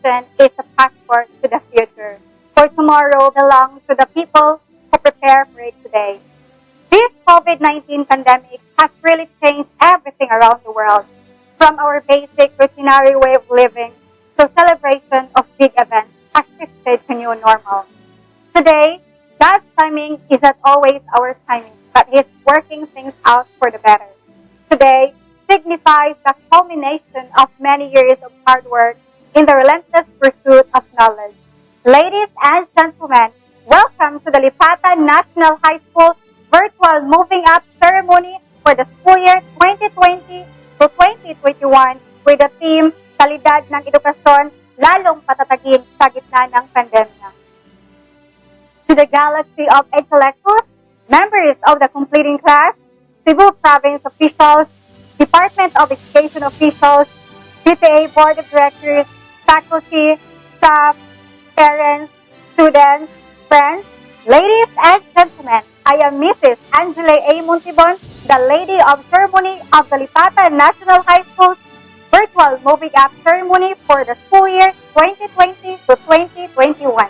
vaccination is a passport to the future, for tomorrow belongs to the people who prepare for it today. This COVID-19 pandemic has really changed everything around the world, from our basic routinary way of living to celebration of big events has shifted to new normal. Today, God's timing is not always our timing, but He's working things out for the better. Today signifies the culmination of many years of hard work in the relentless pursuit of knowledge. Ladies and gentlemen, welcome to the Lipata National High School virtual moving up ceremony for the school year 2020 to 2021 with the theme Kalidad ng Edukasyon, lalong patatagin sa gitna ng pandemya. To the galaxy of intellectuals, members of the completing class, Cebu Province officials, Department of Education officials, PTA Board of Directors, faculty, staff, parents, students, friends, ladies and gentlemen, I am Mrs. Angela A. Montibon, the Lady of Ceremony of the Lipata National High School's virtual moving up ceremony for the school year 2020 to 2021.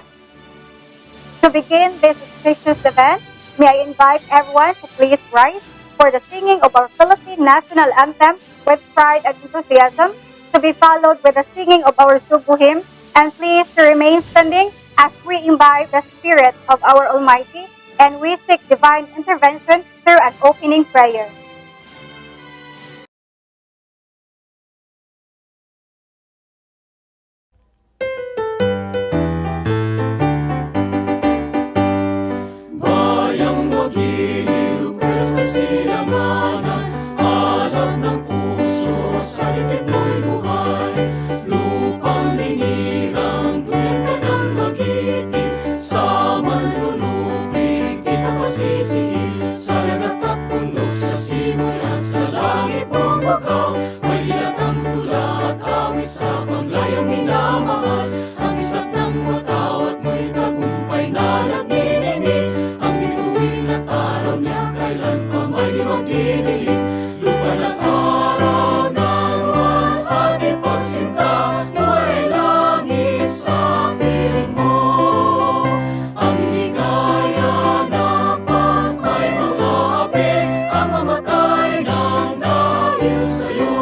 To begin this auspicious event, may I invite everyone to please rise for the singing of our Philippine national anthem with pride and enthusiasm, to be followed with the singing of our Cebu hymn, and please to remain standing as we imbibe the spirit of our Almighty and we seek divine intervention through an opening prayer. May dilatang tula at awit sa paglayang minamahal. Ang isap ng mataw at may tagumpay na nagniningning. Ang bituin at araw niya kailan pa may di magdidilim. Lupa ng araw ng walhati pagsinta, buhay langit sa piling mo. Aming ligaya na pag may mga api, ang mamatay ng dahil sa'yo.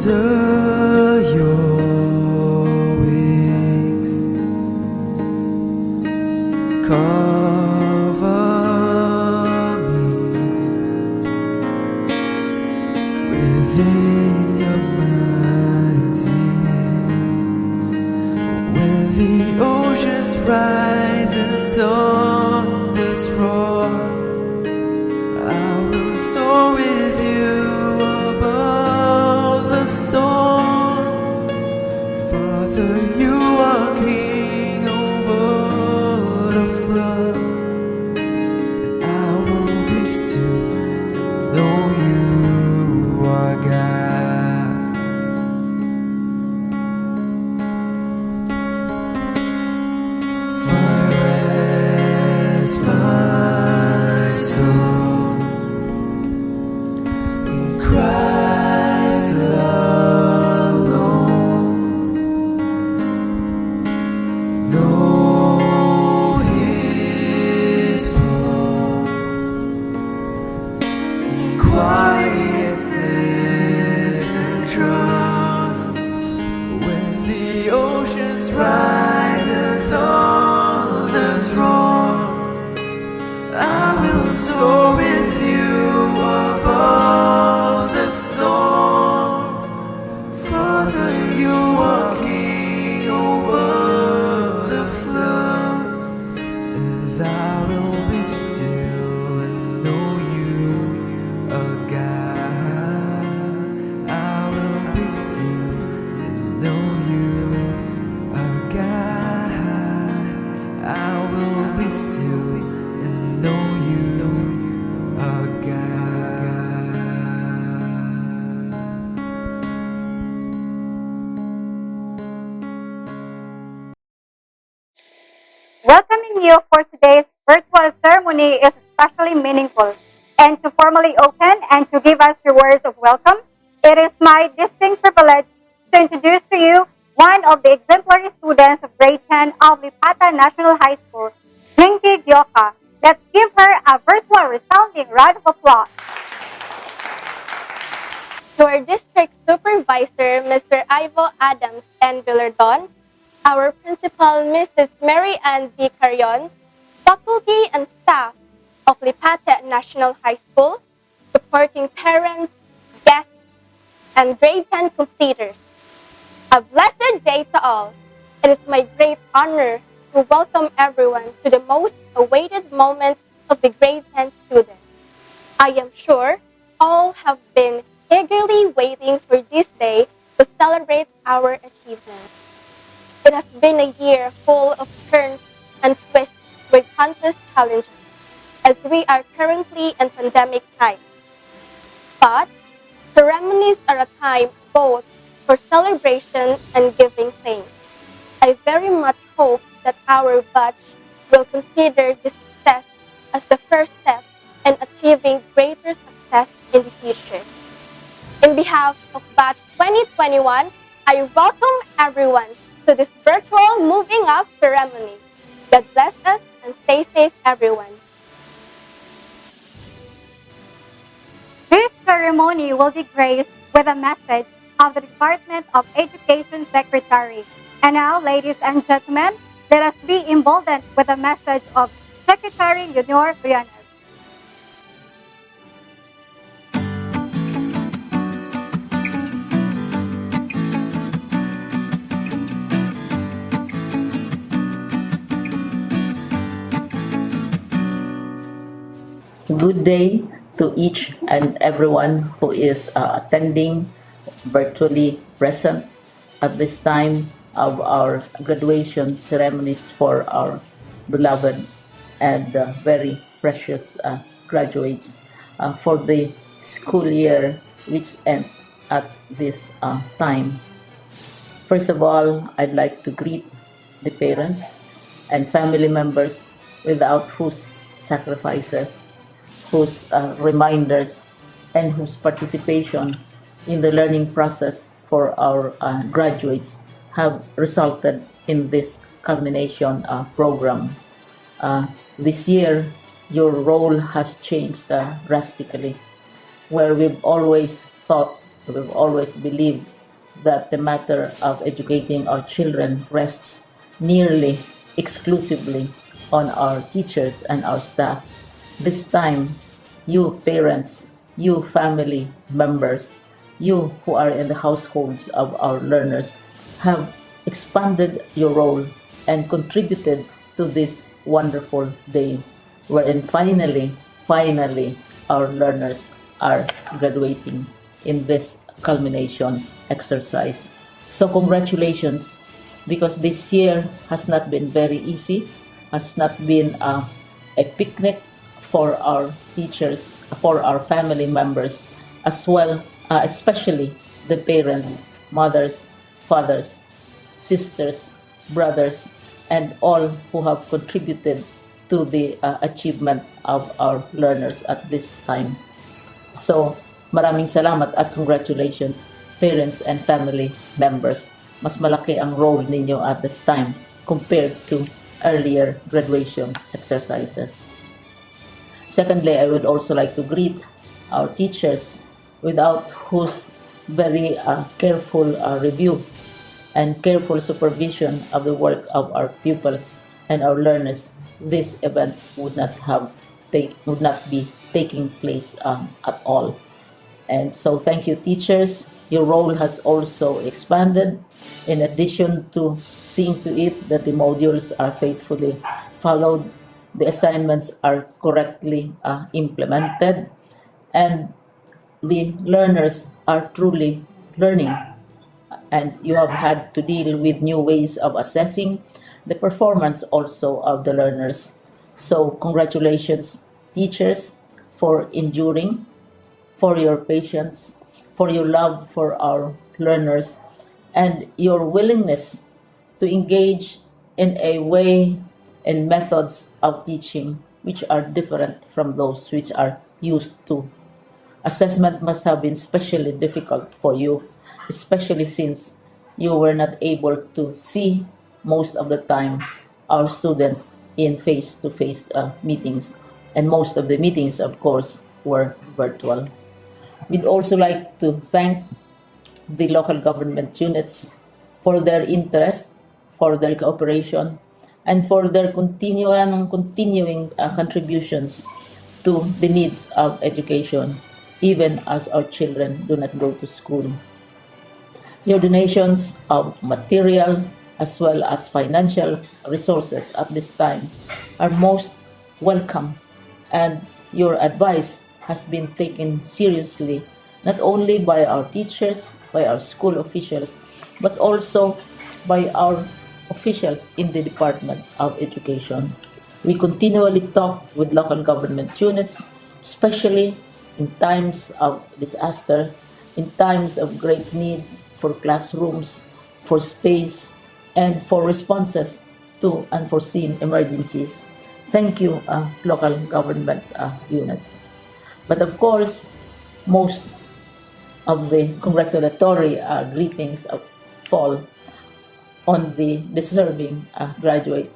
under your wings. Cover me within your mighty hands. When the oceans rise and thunders roar, I will soar with you above the storm. Father, you are king over the flood, and I will be still and know you are God. For rest my soul in Christ alone. Know His love in quietness and trust. When the oceans rise and thunders roar, I will soar with you above the storm. Father, you are king over the flood, and I will be still and know you are God. I will be still and know you are God. I will be still and know you are God. Welcoming you for today's virtual ceremony is especially meaningful. And to formally open and to give us your words of welcome, it is my distinct privilege to introduce to you one of the exemplary students of grade 10 of Lipata National High School, Jinky Gyoka. Let's give her a virtual resounding round of applause. To our district supervisor, Mr. Ivo Adams and Villardon, our principal, Mrs. Mary Ann Z. Carreon, faculty and staff of Lipata National High School, supporting parents, guests, and grade 10 completers. A blessed day to all. It is my great honor to welcome everyone to the most awaited moment of the grade 10 student. I am sure all have been eagerly waiting for this day to celebrate our achievements. It has been a year full of turns and twists with countless challenges, as we are currently in pandemic times. But ceremonies are a time both for celebration and giving thanks. I very much hope that our batch will consider this success as the first step in achieving greater success in the future. In behalf of Batch 2021, I welcome everyone to this virtual moving up ceremony. God bless us and stay safe, everyone. This ceremony will be graced with a message of the Department of Education Secretary. And now, ladies and gentlemen, let us be emboldened with a message of Secretary Leonor Brianes. Good day to each and everyone who is attending virtually present at this time of our graduation ceremonies for our beloved and very precious graduates for the school year which ends at this time. First of all, I'd like to greet the parents and family members without whose sacrifices, whose reminders, and whose participation in the learning process for our graduates have resulted in this culmination program. This year, your role has changed drastically, where we've always thought we've always believed that the matter of educating our children rests nearly exclusively on our teachers and our staff. This time, you parents, you family members, you who are in the households of our learners have expanded your role and contributed to this wonderful day wherein finally, our learners are graduating in this culmination exercise. So congratulations, because this year has not been very easy, has not been a picnic for our teachers, for our family members, as well, especially the parents, mothers, fathers, sisters, brothers, and all who have contributed to the achievement of our learners at this time. So, maraming salamat at congratulations, parents and family members. Mas malaki ang role ninyo at this time compared to earlier graduation exercises. Secondly, I would also like to greet our teachers, without whose very careful review and careful supervision of the work of our pupils and our learners, this event would not be taking place at all. And so thank you, teachers. Your role has also expanded. In addition to seeing to it that the modules are faithfully followed, the assignments are correctly implemented, and the learners are truly learning, and you have had to deal with new ways of assessing the performance also of the learners. So congratulations, teachers, for enduring, for your patience, for your love for our learners, and your willingness to engage in a way and methods of teaching which are different from those which are used to. Assessment must have been especially difficult for you, especially since you were not able to see most of the time our students in face-to-face meetings, and most of the meetings, of course, were virtual. We'd also like to thank the local government units for their interest, for their cooperation, and for their continuing contributions to the needs of education, even as our children do not go to school. Your donations of material as well as financial resources at this time are most welcome, and your advice has been taken seriously not only by our teachers, by our school officials, but also by our officials in the Department of Education. We continually talk with local government units, especially in times of disaster, in times of great need for classrooms, for space, and for responses to unforeseen emergencies. Thank you, local government units. But of course, most of the congratulatory greetings fall on the deserving graduate.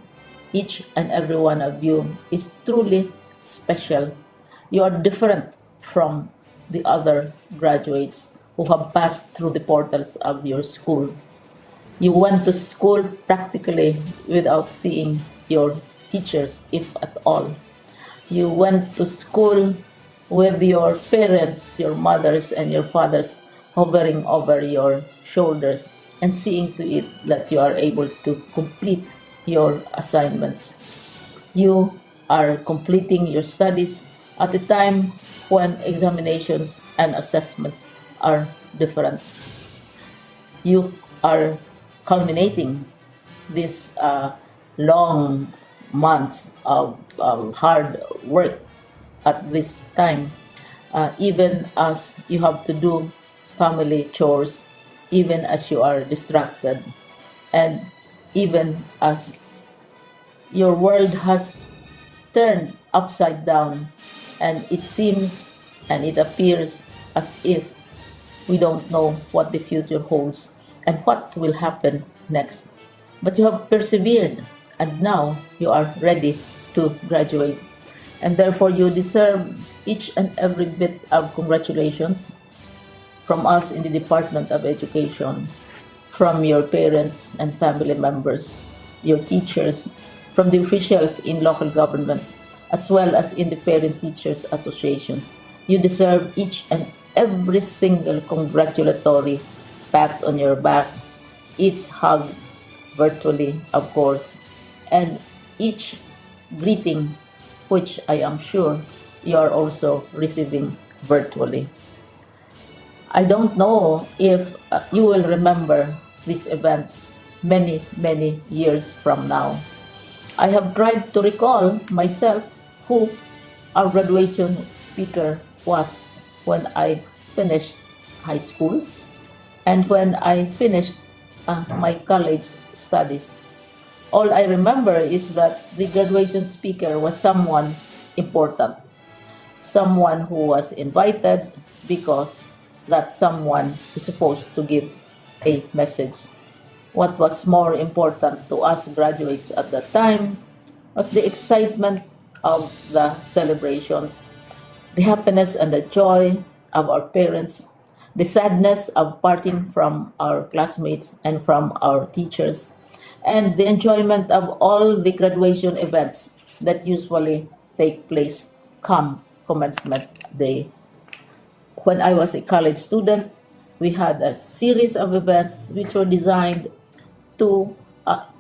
Each and every one of you is truly special. You are different from the other graduates who have passed through the portals of your school. You went to school practically without seeing your teachers, if at all. You went to school with your parents, your mothers, and your fathers hovering over your shoulders and seeing to it that you are able to complete your assignments. You are completing your studies at a time when examinations and assessments are different. You are culminating these long months of hard work at this time, even as you have to do family chores, even as you are distracted, and even as your world has turned upside down, and it seems and it appears as if we don't know what the future holds and what will happen next. But you have persevered, and now you are ready to graduate. And therefore, you deserve each and every bit of congratulations. from us in the Department of Education, from your parents and family members, your teachers, from the officials in local government, as well as in the parent teachers associations. You deserve each and every single congratulatory pat on your back, each hug virtually, of course, and each greeting, which I am sure you are also receiving virtually. I don't know if you will remember this event many, many years from now. I have tried to recall myself who our graduation speaker was when I finished high school and when I finished my college studies. All I remember is that the graduation speaker was someone important, someone who was invited because that someone is supposed to give a message. What was more important to us graduates at that time was the excitement of the celebrations, the happiness and the joy of our parents, the sadness of parting from our classmates and from our teachers, and the enjoyment of all the graduation events that usually take place come commencement day. When I was a college student, we had a series of events which were designed to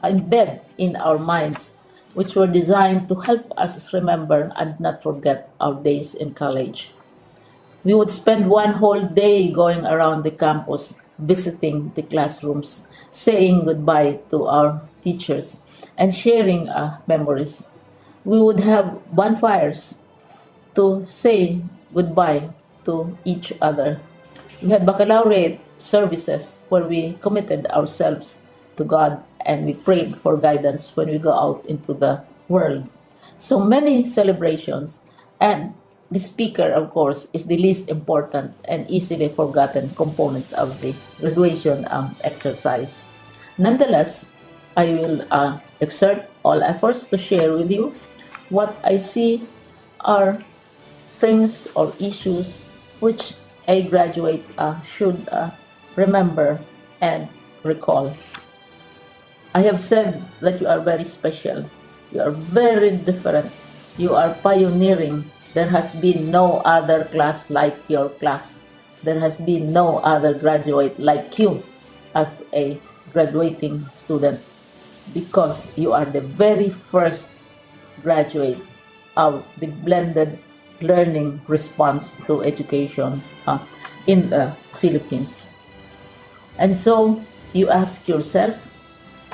embed in our minds, which were designed to help us remember and not forget our days in college. We would spend one whole day going around the campus, visiting the classrooms, saying goodbye to our teachers, and sharing memories. We would have bonfires to say goodbye to each other. We had baccalaureate services where we committed ourselves to God and we prayed for guidance when we go out into the world. So many celebrations, and the speaker, of course, is the least important and easily forgotten component of the graduation exercise. Nonetheless, I will exert all efforts to share with you what I see are things or issues which a graduate should remember and recall. I have said that you are very special. You are very different. You are pioneering. There has been no other class like your class. There has been no other graduate like you as a graduating student because you are the very first graduate of the blended learning response to education in the Philippines. And so you ask yourself,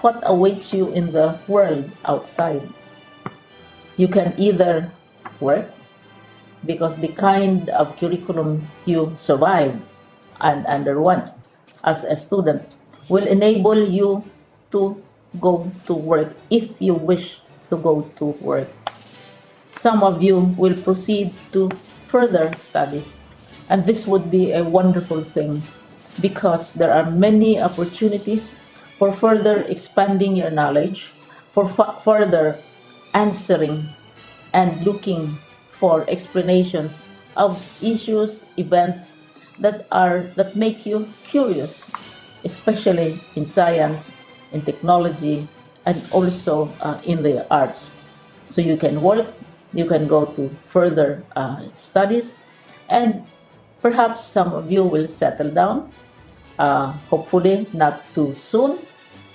what awaits you in the world outside? You can either work because the kind of curriculum you survive and underwent as a student will enable you to go to work if you wish to go to work. Some of you will proceed to further studies, and this would be a wonderful thing because there are many opportunities for further expanding your knowledge, for further answering and looking for explanations of issues, events that make you curious, especially in science, in technology, and also in the arts. So you can work, you can go to further studies, and perhaps some of you will settle down, hopefully not too soon,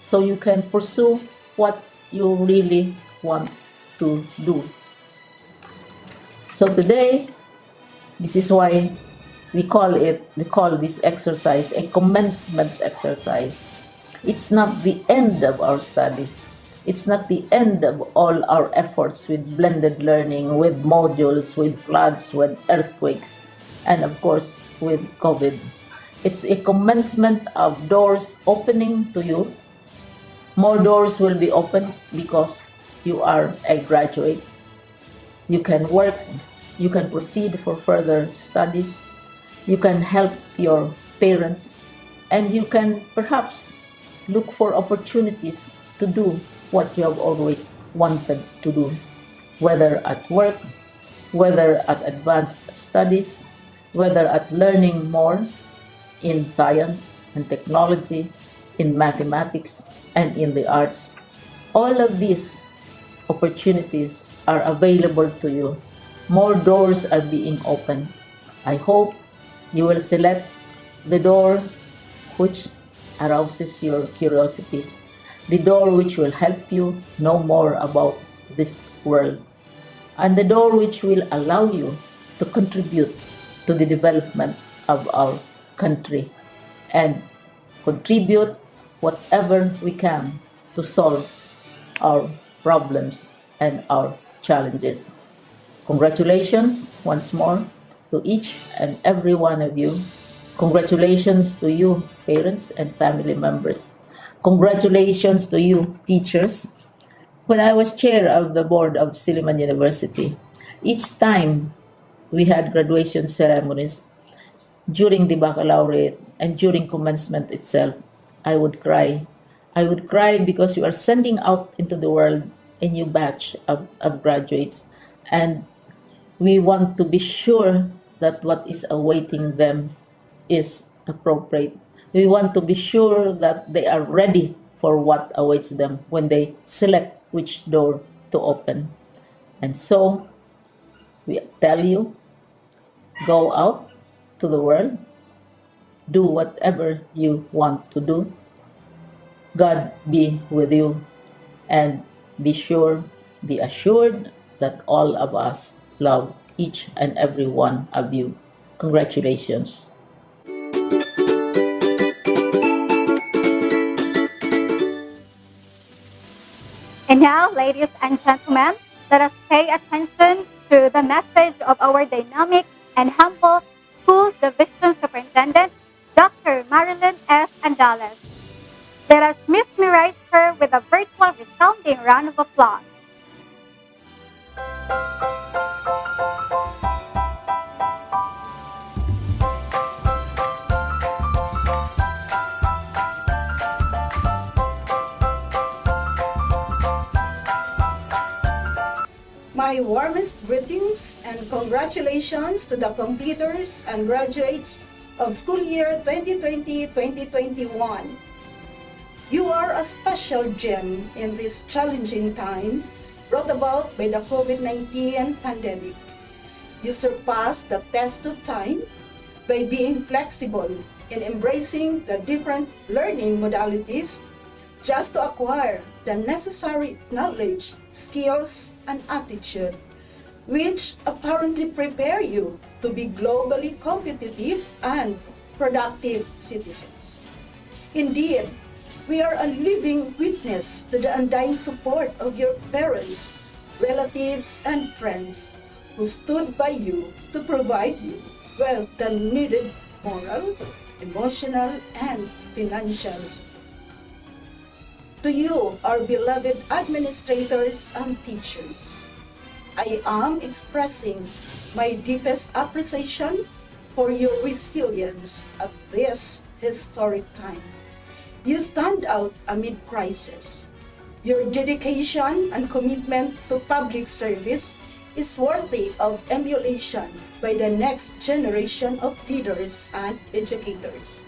so you can pursue what you really want to do. So today, this is why we call this exercise a commencement exercise. It's not the end of our studies. It's not the end of all our efforts with blended learning, with modules, with floods, with earthquakes, and of course with COVID. It's a commencement of doors opening to you. More doors will be opened because you are a graduate. You can work, you can proceed for further studies, you can help your parents, and you can perhaps look for opportunities to do what you have always wanted to do, whether at work, whether at advanced studies, whether at learning more, in science and technology, in mathematics, and in the arts. All of these opportunities are available to you. More doors are being opened. I hope you will select the door which arouses your curiosity, the door which will help you know more about this world, and the door which will allow you to contribute to the development of our country and contribute whatever we can to solve our problems and our challenges. Congratulations once more to each and every one of you. Congratulations to you, parents and family members. Congratulations to you, teachers. When I was chair of the board of Silliman University, each time we had graduation ceremonies, during the baccalaureate and during commencement itself, I would cry. I would cry because you are sending out into the world a new batch of graduates, and we want to be sure that what is awaiting them is appropriate. We want to be sure that they are ready for what awaits them when they select which door to open. And so, we tell you, go out to the world, do whatever you want to do. God be with you, and be assured that all of us love each and every one of you. Congratulations. And now, ladies and gentlemen, let us pay attention to the message of our dynamic and humble Schools Division Superintendent, Dr. Marilyn S. Andales. Let us mesmerize her with a virtual resounding round of applause. My warmest greetings and congratulations to the completers and graduates of school year 2020-2021. You are a special gem in this challenging time brought about by the COVID-19 pandemic. You surpassed the test of time by being flexible in embracing the different learning modalities just to acquire the necessary knowledge, skills, and attitude, which apparently prepare you to be globally competitive and productive citizens. Indeed, we are a living witness to the undying support of your parents, relatives, and friends who stood by you to provide you with the needed moral, emotional, and financial support. To you, our beloved administrators and teachers, I am expressing my deepest appreciation for your resilience at this historic time. You stand out amid crisis. Your dedication and commitment to public service is worthy of emulation by the next generation of leaders and educators.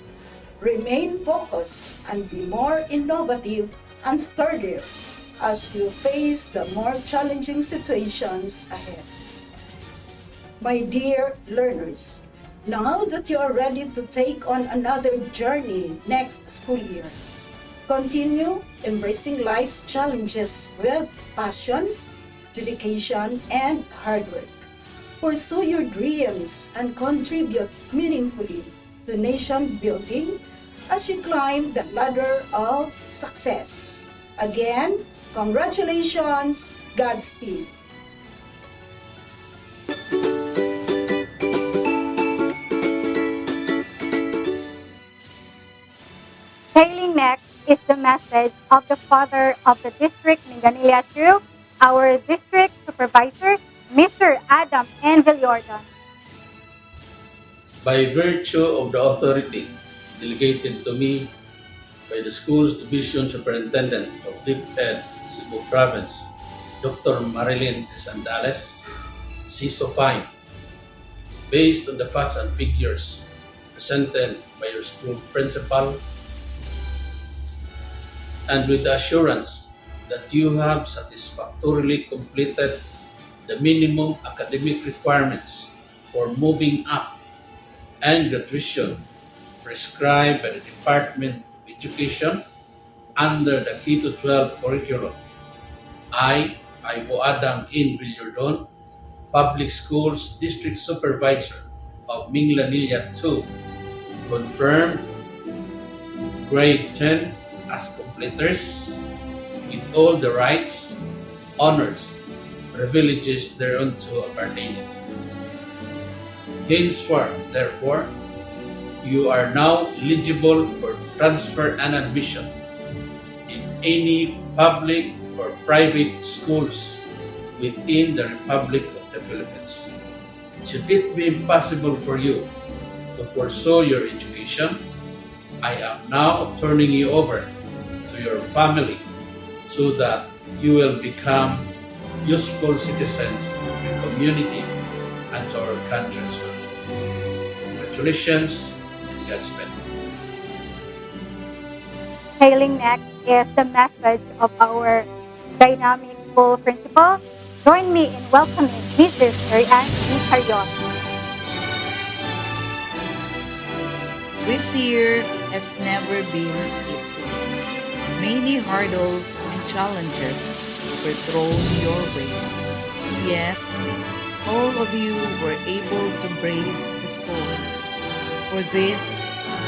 Remain focused and be more innovative and sturdier as you face the more challenging situations ahead. My dear learners, now that you are ready to take on another journey next school year, continue embracing life's challenges with passion, dedication, and hard work. Pursue your dreams and contribute meaningfully to nation building as you climb the ladder of success. Again, congratulations, Godspeed. Sailing next is the message of the father of the district Minganilla 2, our district supervisor, Mr. Adam N. Villordan. By virtue of the authority delegated to me by the Schools Division Superintendent of DepEd, Cebu Province, Dr. Marilyn S. Andales, CISO 5, based on the facts and figures presented by your school principal, and with the assurance that you have satisfactorily completed the minimum academic requirements for moving up and graduation prescribed by the Department of Education under the K-12 curriculum. I, Ivo Adam in Villardon, Public Schools District Supervisor of Minglanilla 2, confirm grade 10 as completers with all the rights, honors, privileges thereunto appertaining. Henceforth, therefore, you are now eligible for transfer and admission in any public or private schools within the Republic of the Philippines. Should it be impossible for you to pursue your education, I am now turning you over to your family so that you will become useful citizens to the community and to our country as well. Congratulations and Godspeed. Hailing next is the message of our dynamic school principal. Join me in welcoming Mrs. Carreon. This year has never been easy. Many hurdles and challenges were thrown your way. Yet, all of you were able to brave the storm. For this,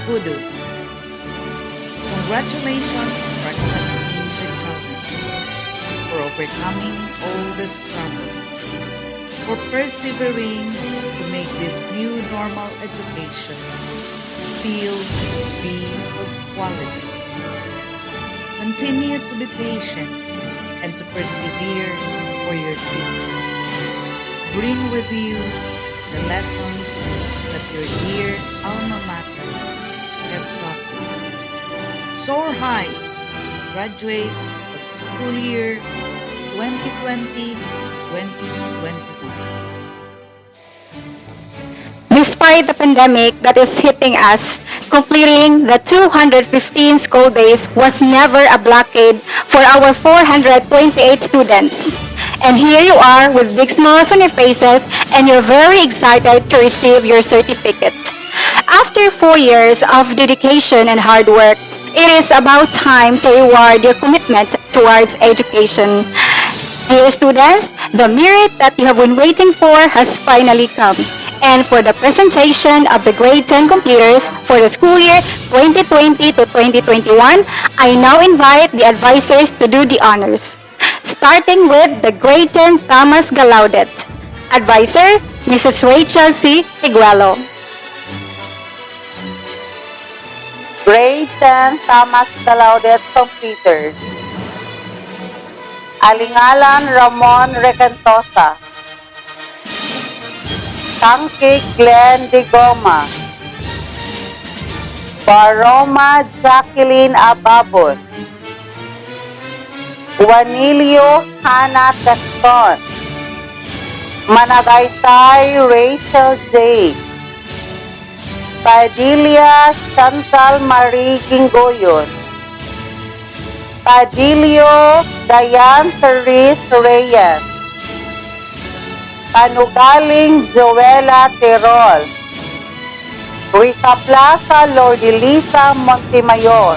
kudos. Congratulations for accepting the challenge, for overcoming all the struggles, for persevering to make this new normal education still be of quality. Continue to be patient and to persevere for your future. Bring with you the lessons that your dear alma mater have taught you. Soar high, graduates of school year 2020-2021. Despite the pandemic that is hitting us, completing the 215 school days was never a blockade for our 428 students. And here you are with big smiles on your faces and you're very excited to receive your certificate. After 4 years of dedication and hard work, it is about time to reward your commitment towards education. Dear students, the merit that you have been waiting for has finally come. And for the presentation of the grade 10 completers for the school year 2020 to 2021, I now invite the advisors to do the honors. Starting with the grade 10 Thomas Galaudet. Advisor, Mrs. Rachel C. Tiguelo. Grade 10 Thomas Galaudet completers. Alingalan Ramon Recantosa. Tangkig Glenn de Goma. Baroma Jacqueline Ababon. Juanilio Hannah Gaston. Managaytay Rachel J. Padilla Chantal Marie Gingoyon. Padillo Dayan Therese Reyes. Panugaling Joella Terol. Rita Plaza Lordilisa Montemayor.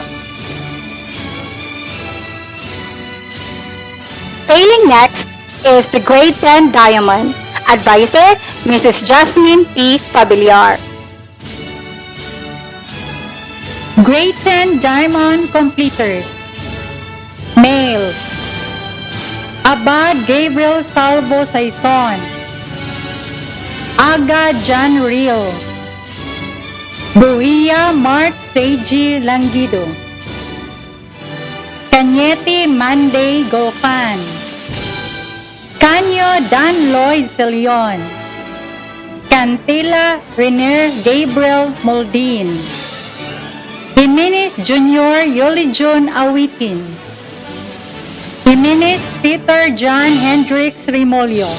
Failing next is the grade 10 Diamond. Advisor, Mrs. Jasmine P. Pabiliar. Grade 10 Diamond completers. Male. Abad Gabriel Salvo Saison. Aga John Real. Buhia Mart Seiji Langido. Cañete Monday Golfan. Canyo Dan Lloyd Celion. Cantila Renier Gabriel Moldin. Jimenez Jr. Yolijun Awitin. Jimenez Peter John Hendricks Rimolio.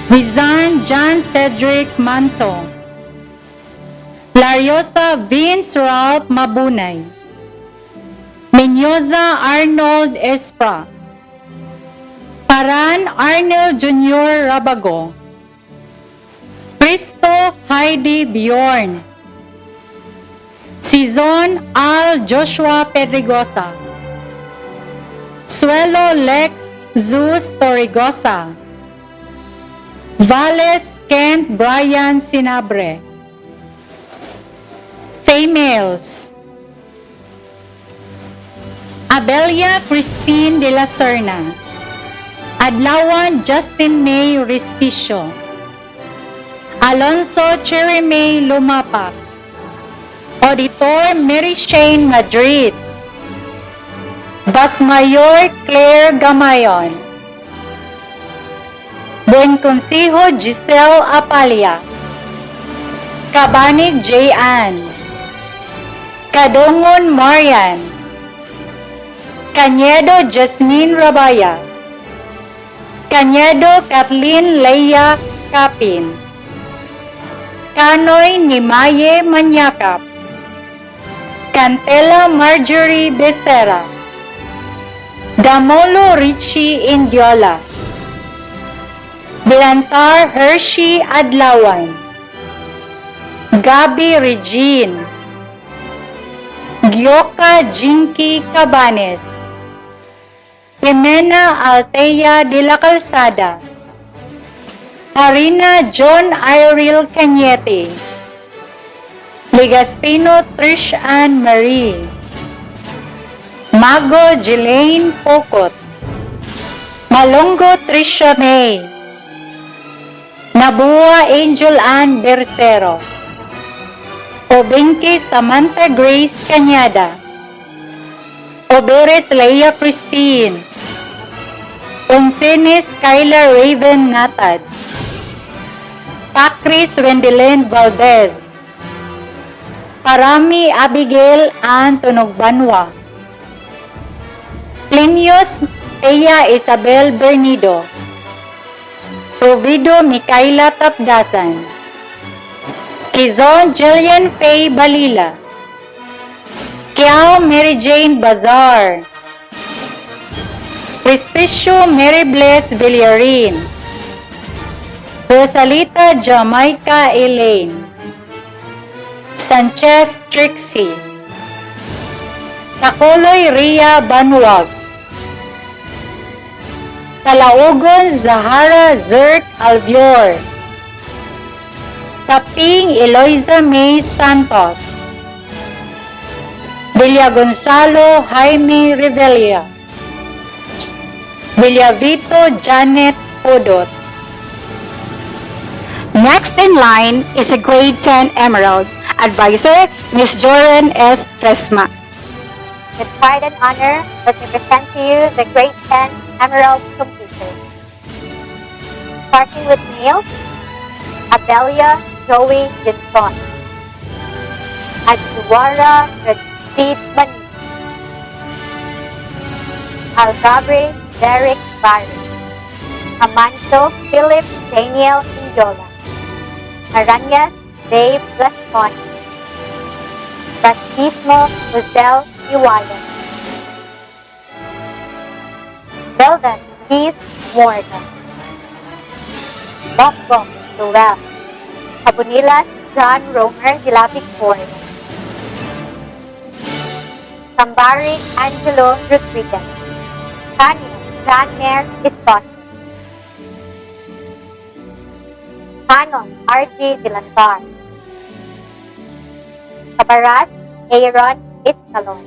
Rizan John Cedric Manto. Lariosa Vince Ralph Mabunay, Menyoza Arnold Espra, Paran Arnel Jr. Rabago, Cristo Heidi Bjorn, Sizon Al Joshua Pedregosa, Suelo Lex Zeus Torregosa, Vales Kent Brian Sinabre. Females: Abelia Christine de la Serna, Adlawan Justin May Respicio, Alonso Cherry May Lumapak, Auditor Mary Shane Madrid, Basmayor Claire Gamayon, Buen Consejo Giselle Apalia, Kabanig J. Ann, Kadongon Marian, Cañedo Jasmine Rabaya, Cañedo Kathleen Leia Kapin, Kanoy Nimaye Manyakap, Cantela Marjorie Becerra, Damolo Richie Indiola, Bilantar Hershey Adlawan, Gabi Regine, Gyoka Jinky Cabanes, Jimena Altea de la Calzada, Harina John Iril Cañete, Ligaspino Trish Ann Marie, Mago Jelaine Pocot, Malongo Trisha May, Nabua Angel Ann Bercero, Obenque Samantha Grace Cañada, Oberes Leia Christine, Oncenes Kyla Raven Natad, Pacris Wendelin Valdez, Parami Abigail Ann Tunogbanwa, Plinius Ea Isabel Bernido, Provido Micaela Tapdasan, Kizon Jillian Faye Balila, Kiao Mary Jane Bazar, Respicio Mary Bless Villarin, Rosalita Jamaica Elaine, Sanchez Trixie, Takoloy Ria Banwag, Talaugon Zahara Zert Albior, Taping Eloisa May Santos, Villa Gonzalo Jaime Revelia, Villavito Janet Podot. Next in line is a grade 10 Emerald Advisor, Ms. Joran S. Tresma. With pride and honor, let me present to you the grade 10 Emerald completers. Starting with males, Abelia Joey Jinson, Adjuwara Rajsteed Manisi, Algabre Derek Barry, Amanto Philip Daniel Injola, Aranyas Dave Gascon, Baptismo Luzelle Iwayan, Beldan Keith Morgan, Bokbong Joel, Habunilas John Romer de la Victoria, Sambari Angelo Rodriguez, Canino John Mayer Esposito, Canon R.G. Dilantar, Cabaras Aaron Escalon,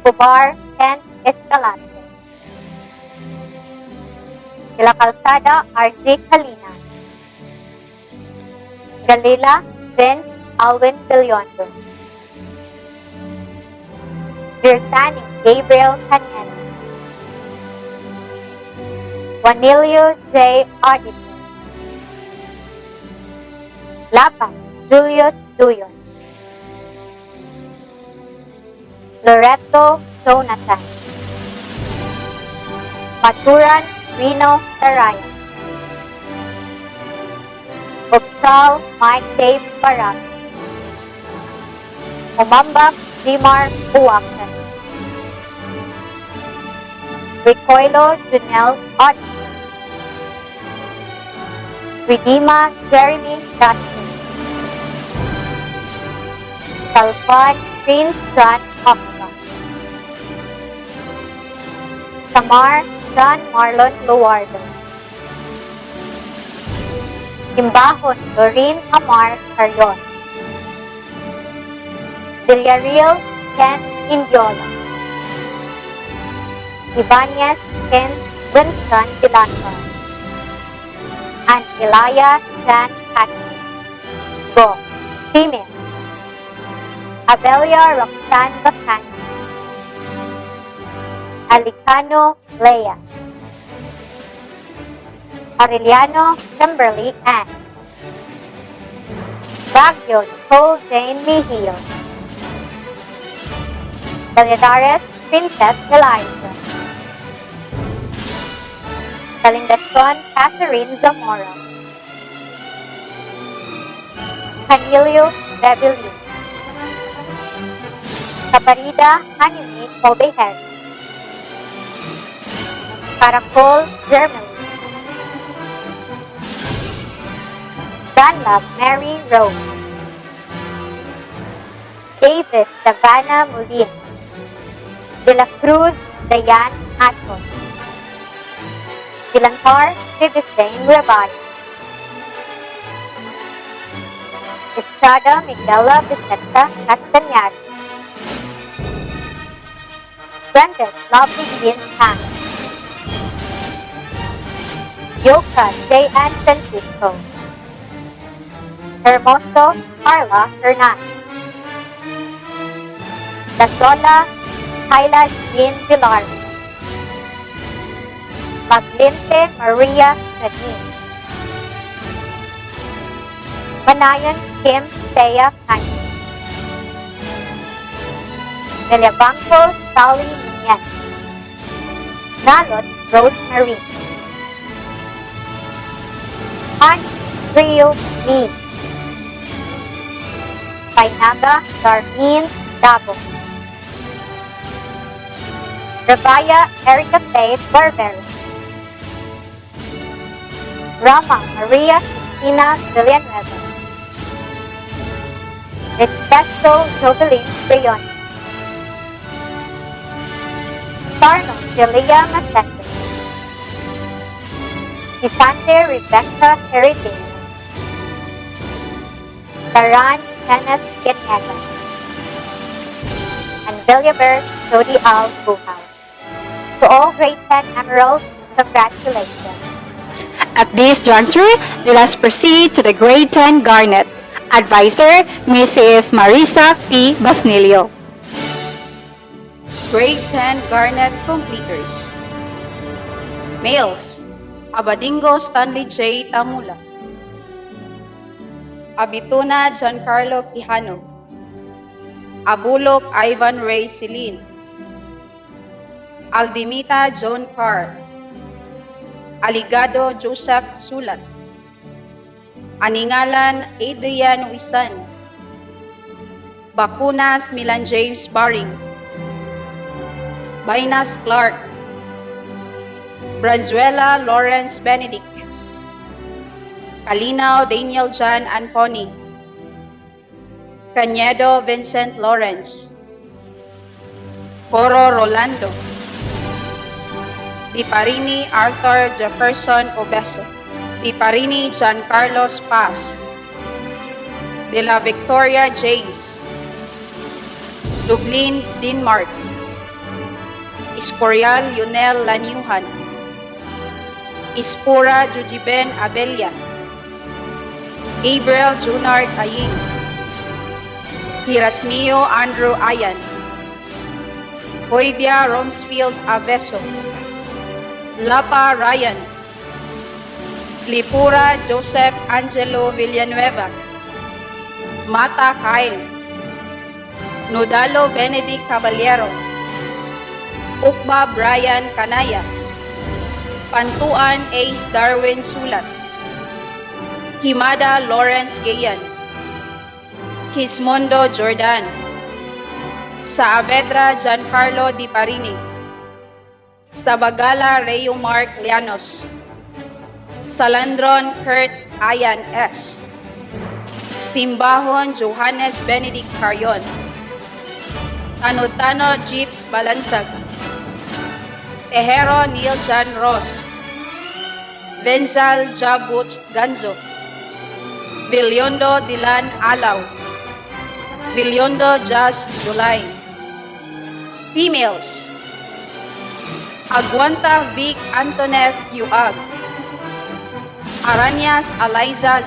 Kubar Ken Escalante, De la Calzada R.G. Kalina, Galila Vince Alwin Bilyondo, Girsani Gabriel Caniano, Juanilio J. Auditor, Lapa Julius Duyon, Loreto Jonathan, Maturan Rino Sarayan, Rizal Mike Dave Barat, Umambak Dimar Buwakan, Recoilo Junel Auditor, Redeema Jeremy Dustin, Salvan Prince John Okta, Samar John Marlon Luardo, Imbahon Doreen Amar Carreon, Villarreal Ken Indiola, Ibanez Ken Winston Dilanta, and Elia Jan Hatton. Go. Female. Abelia Roxanne Bacani, Alicano Leia, Aureliano Kimberly Ann, Baguio Nicole Jane Mejia, Valladares Princess Eliza, Calindason Catherine Zamora, Canilio Bebilio, Caparida Hanimi Obeher, Caracol Germany, Dunlap Mary Rose, Davis Savannah Molina, De La Cruz Dayan Atos, Dilantar Vivisain Rabayo, Estrada Miguela Vicenta Castañar, Brenda Lovely Gideon Han, Yoka J.N. Francisco, Hermoso Carla Hernandez, Dazola Hyla Jean Villarreal, Maglinte Maria Nadine, Manayan Kim Thea Kanye, Meliabanco Sally Mien, Nalot Rosemary, Han Trio Me, Painaga Darlene Dabo, Rabaya Erica Faith Barbero, Rama Maria Cristina Villanueva, Respeto Jovelyn Brion, Sarno Celia Macente, Isante Rebecca Heredero, Taran Kenneth Ginega, and Villiabert Jody Al Buhaw. To all grade 10 Emeralds, congratulations. At this juncture, let us proceed to the grade 10 Garnet. Advisor, Mrs. Marisa P. Basnilio. Grade 10 Garnet Completers. Males, Abadingo Stanley J. Tamula, Abituna Giancarlo Quijano, Abulok Ivan Ray Celine, Aldimita John Carr, Aligado Joseph Sulat, Aningalan Adrian Wisan, Bakunas Milan James Baring, Bainas Clark, Brazuela Lawrence Benedict, Kalinaw Daniel John Anthony, Cañedo Vincent Lawrence, Coro Rolando, Diparini Arthur Jefferson Obeso, Diparini Giancarlos Paz, De La Victoria James, Dublin Denmark, Escorial Lionel Laniuhan, Ispura Jujiben Abelia, Gabriel Junard Ayin, Hirasmio Andrew Ayan, Hoybia Romsfield Aveso, Lapa Ryan, Lipura Joseph Angelo Villanueva, Mata Kyle, Nodalo Benedict Caballero, Ukba Brian Kanaya, Pantuan Ace Darwin Sulat, Kimada Lawrence Gayan, Kismondo Jordan, Saavedra Giancarlo Di Parini, Sabagala Rayo Mark Llanos, Salandron Kurt Ayan S, Simbahon Johannes Benedict Carreon, Tanotano Jeeps Balansag, Tejero Neil John Ross, Benzal Jabut Ganzo, Villondo Dilan Alaw, Villondo Jazz July. Females: Aguanta Vic Antoinette Yuag, Aranyas Eliza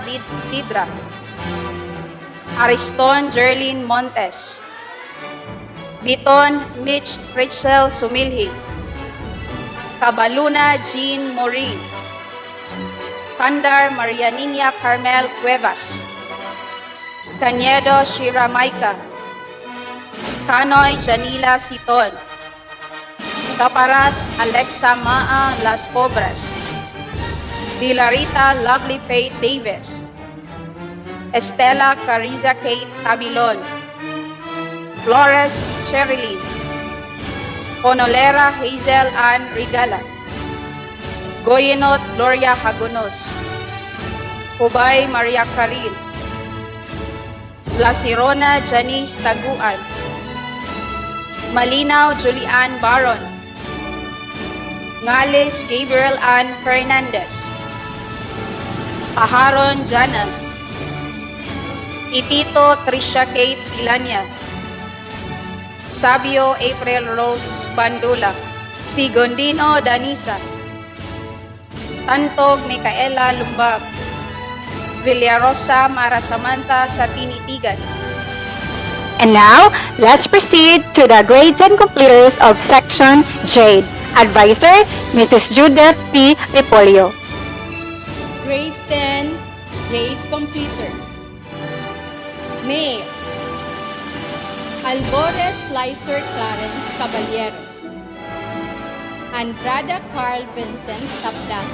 Sidra, Ariston Jerlyn Montes, Biton Mitch Richel Sumilhi, Cabaluna Jean Morin, Kandar Marianinia Carmel Cuevas, Cañedo Shira Maika, Canoy Janila Siton, Caparas Alexa Maa Las Pobres, Dilarita Lovely Faith Davis, Estela Cariza Kate Tabilon, Flores Cherilyn, Honolera Hazel Ann Rigala, Goyenot Gloria Hagonos, Hubay Maria Caril, La Sirona Janice Taguan, Malinaw Julian Baron, Ngales Gabriel Ann Fernandez, Paharon Janal, Itito Trisha Kate Ilanya, Sabio April Rose Bandula, Sigondino Danisa, Tantog Micaela Lumbag, Villarosa Mara Samantha sa Tinitigan. And now, let's proceed to the grade 10 completers of Section J. Advisor, Mrs. Judith P. Repolio. Grade 10 grade completers. Male: Albores Slicer Clarence Caballero, Andrada Carl Vincent Taplasan,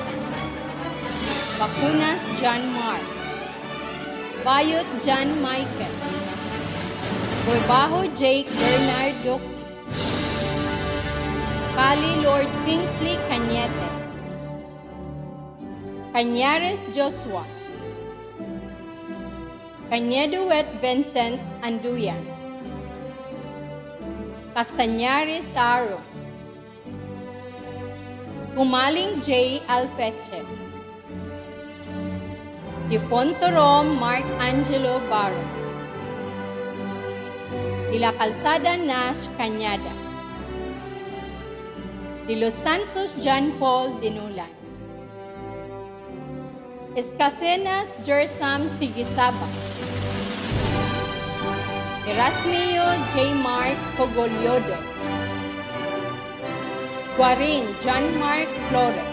Bacunas John Mark, Bayot John Michael, Burbajo Jake Bernard Doki, Kali Lord Kingsley Cañete, Cañares Joshua, Cañeduet Vincent Anduyan, Castañares Aro, Kumaling J. Alfeche, Difontorom Mark Angelo Barro, De la Calzada Nash Cañada, De Los Santos John Paul Dinulan, Escasenas Jersam Sigisaba, Erasmio J. Mark Cogoliodo, Guarin John Mark Flores,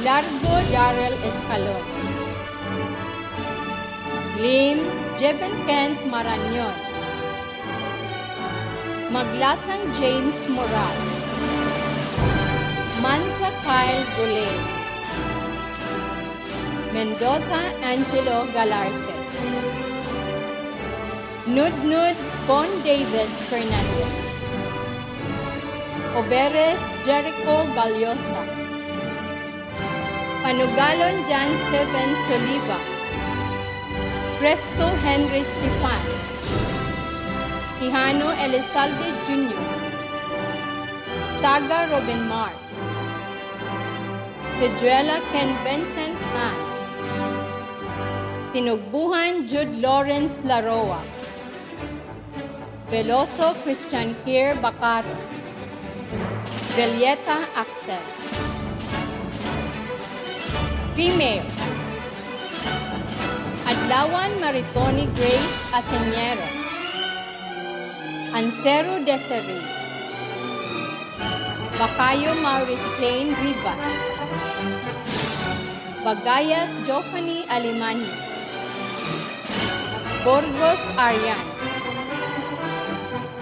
Largo Darrell Escalon, Lim Jeven Kent Marañon, Maglasang James Moral, Mansa Kyle Gulay, Mendoza Angelo Galarce, Nudnud Bon Davis Fernandez, Oberes Jericho Gallosa, Panugalon John Steven Soliva, Presto Henry Stefan, Quijano Elizalde Jr., Saga Robin Mark, Tejuela Ken Vincent Ann, Tinugbuhan Jude Lawrence Laroa, Veloso Christian Kier Bacaro, Velieta Axel. Female: Adlawan Maritoni Grace Aseñero, Ansero Desiree, Bacayo Maurice Jane Rivas, Bagayas Joffany Alimani, Burgos Arian,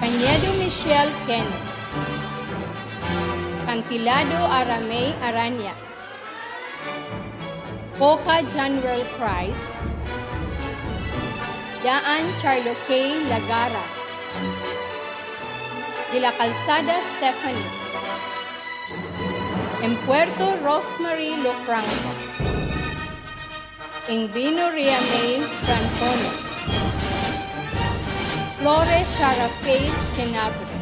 Cañedo Michelle Kenneth, Cantilado Aramey Aranya, Coca January Price, Daan Charlo K. Lagara, De la Calzada Stephanie, en Puerto Rosemary Lofranco, Ingvino Ria May Francono, Flores Sharafay Senabre,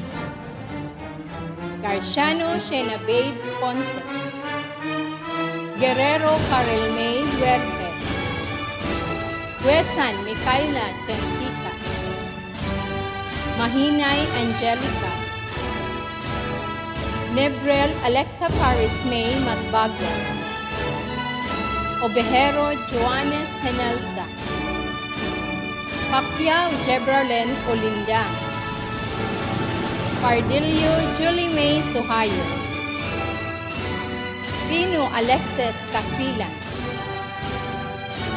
Garciano Shena Babes Ponce, Guerrero Karel May Huerte, Huesan Micaela Tentica, Mahinay Angelica, Nebrel Alexa Paris May Matbago, Obejero Joanes Henelsa, Pacquiao Jebralen Olinda, Pardillo Julie May Suhayo, Pino Alexis Casilan,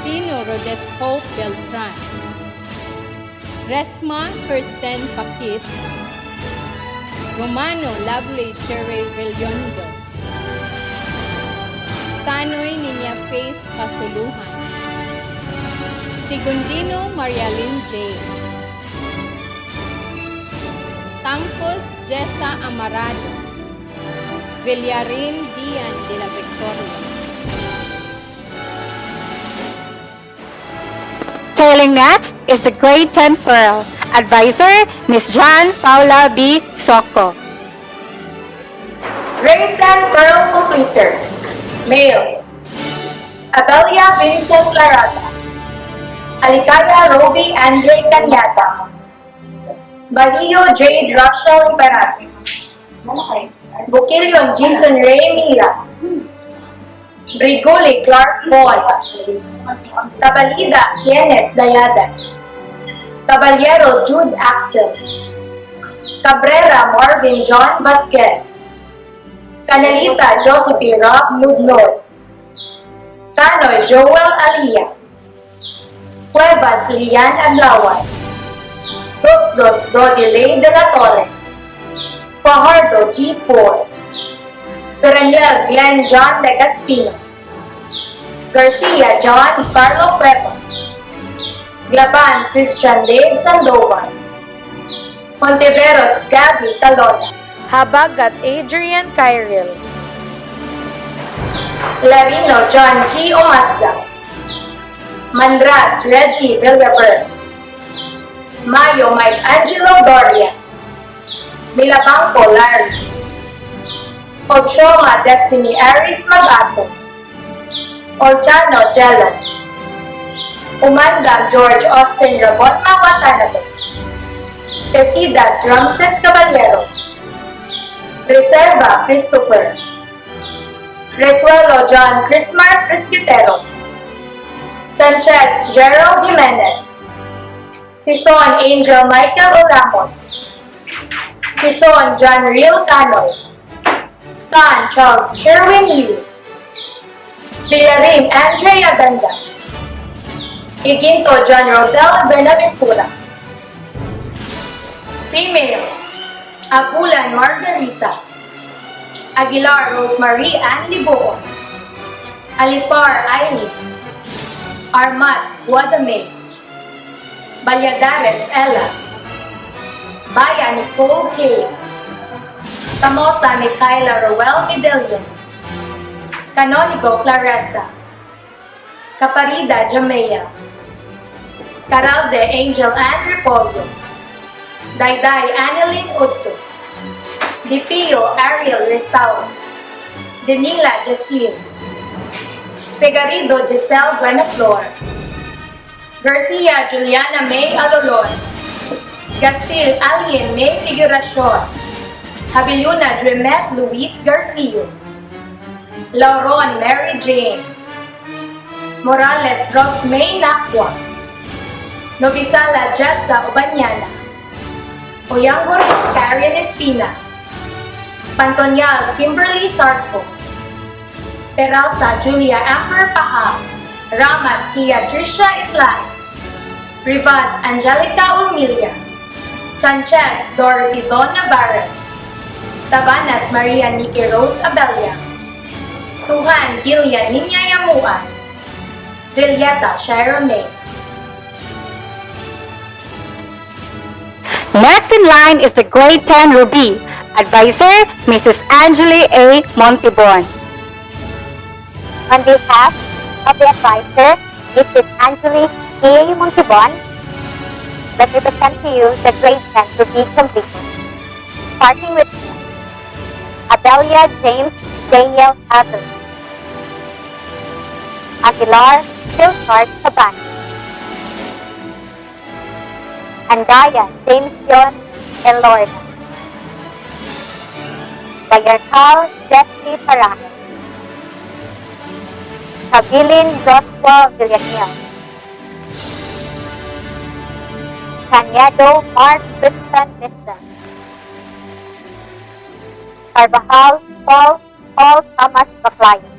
Pino Rodet Hope Beltran, Resma Kirsten Pakit, Romano Lovely Cherry Relyondo, Sanoy Niña Faith Pasuluhan, Sigundino Marialyn J. Tampos Jessa Amarado, Villarin Dian de la Victoria. Sailing next is the Grade 10 Pearl. Advisor, Ms. Jan Paula B. Soco. Grade 10 Pearl completers. Males: Abelia Vincent Larata, Alicaya Roby Andre Cañata, Barillo Jade Rochelle Imperatriz, Bukilion Jason Ray Mira, Brigoli Clark Paul, Tabalida Kienes Dayada, Caballero Jude Axel, Cabrera Marvin John Vasquez, Canelita Josephine Rob Nudnor, Tanoy Joel Alia, Cuevas Lian Adlawan, Dos Brodilay de la Torre, Fajardo G4, Peraniel Glenn John Legaspino, Garcia John Carlo Cuevas, Glaban Christian Dave Sandoval, Monteveros Gabby Talona, Habagat Adrian Kyril, Larino John G. Omasda, Mandras Reggie Villaber, Mayo Mike Angelo Doria, Milabangco Larry, Obshoma Destiny Aries Mag-aso, Olchano Jello, Umanda George Austin Rabotma Watanabe, Tesidas Ramses Caballero, Reserva Christopher, Resuelo John Crismar Presbytero, Sanchez Gerald Jimenez, Sison Angel Michael Olamon, Sison John Real Canoy, Tan Charles Sherwin Yu, Villarin Andrea Benda, Iginto John Rodel Benaventura. Females: Agulan Margarita, Aguilar Rosemary Ann Liboon, Alipar Aileen, Armas Guadamay, Valladares Ella, Baya Nicole K, Camota Micaela Roel Medellin, Canonigo Claressa, Caparida Jamea, Caralde Angel Ann Repollo, Dayday Annalyn Utto, Dipio Ariel Restauro, Denila Jacil, Figarido Giselle Buenaflor, Garcia Juliana May Alolon, Gastil Alien May Figuracion, Habiliuna Dremet Luis Garcia, Lauron Mary Jane, Morales Rose May Nakwa, Novisala Jessa Ubanyana, Oyangurit Carreon Espina, Pantonyal Kimberly Sarko, Peralta Julia Amber Paha, Ramas Kia Trisha Islais, Rivas Angelica Ulmilia, Sanchez Dorothy Don Navarez, Tabanas Maria Nikki Rose Abelia, Tuhan Gillian Ninya Yamuan, Julieta Sharon May. Next in line is the grade 10 Ruby. Advisor, Mrs. Angeli A. Montibon. On behalf of the advisor, Mrs. Angeli A. Montibon, let me present to you the grade 10 to be completed. Starting with Abelia James Daniel Adler, Aguilar Philhart Caban, Andaya James John Elorda, Bayarcal Jeffrey Paraje, Kabilin Joshua Villanil, Cañedo Mark Christian Mission, Carvajal Paul Thomas Baclayo,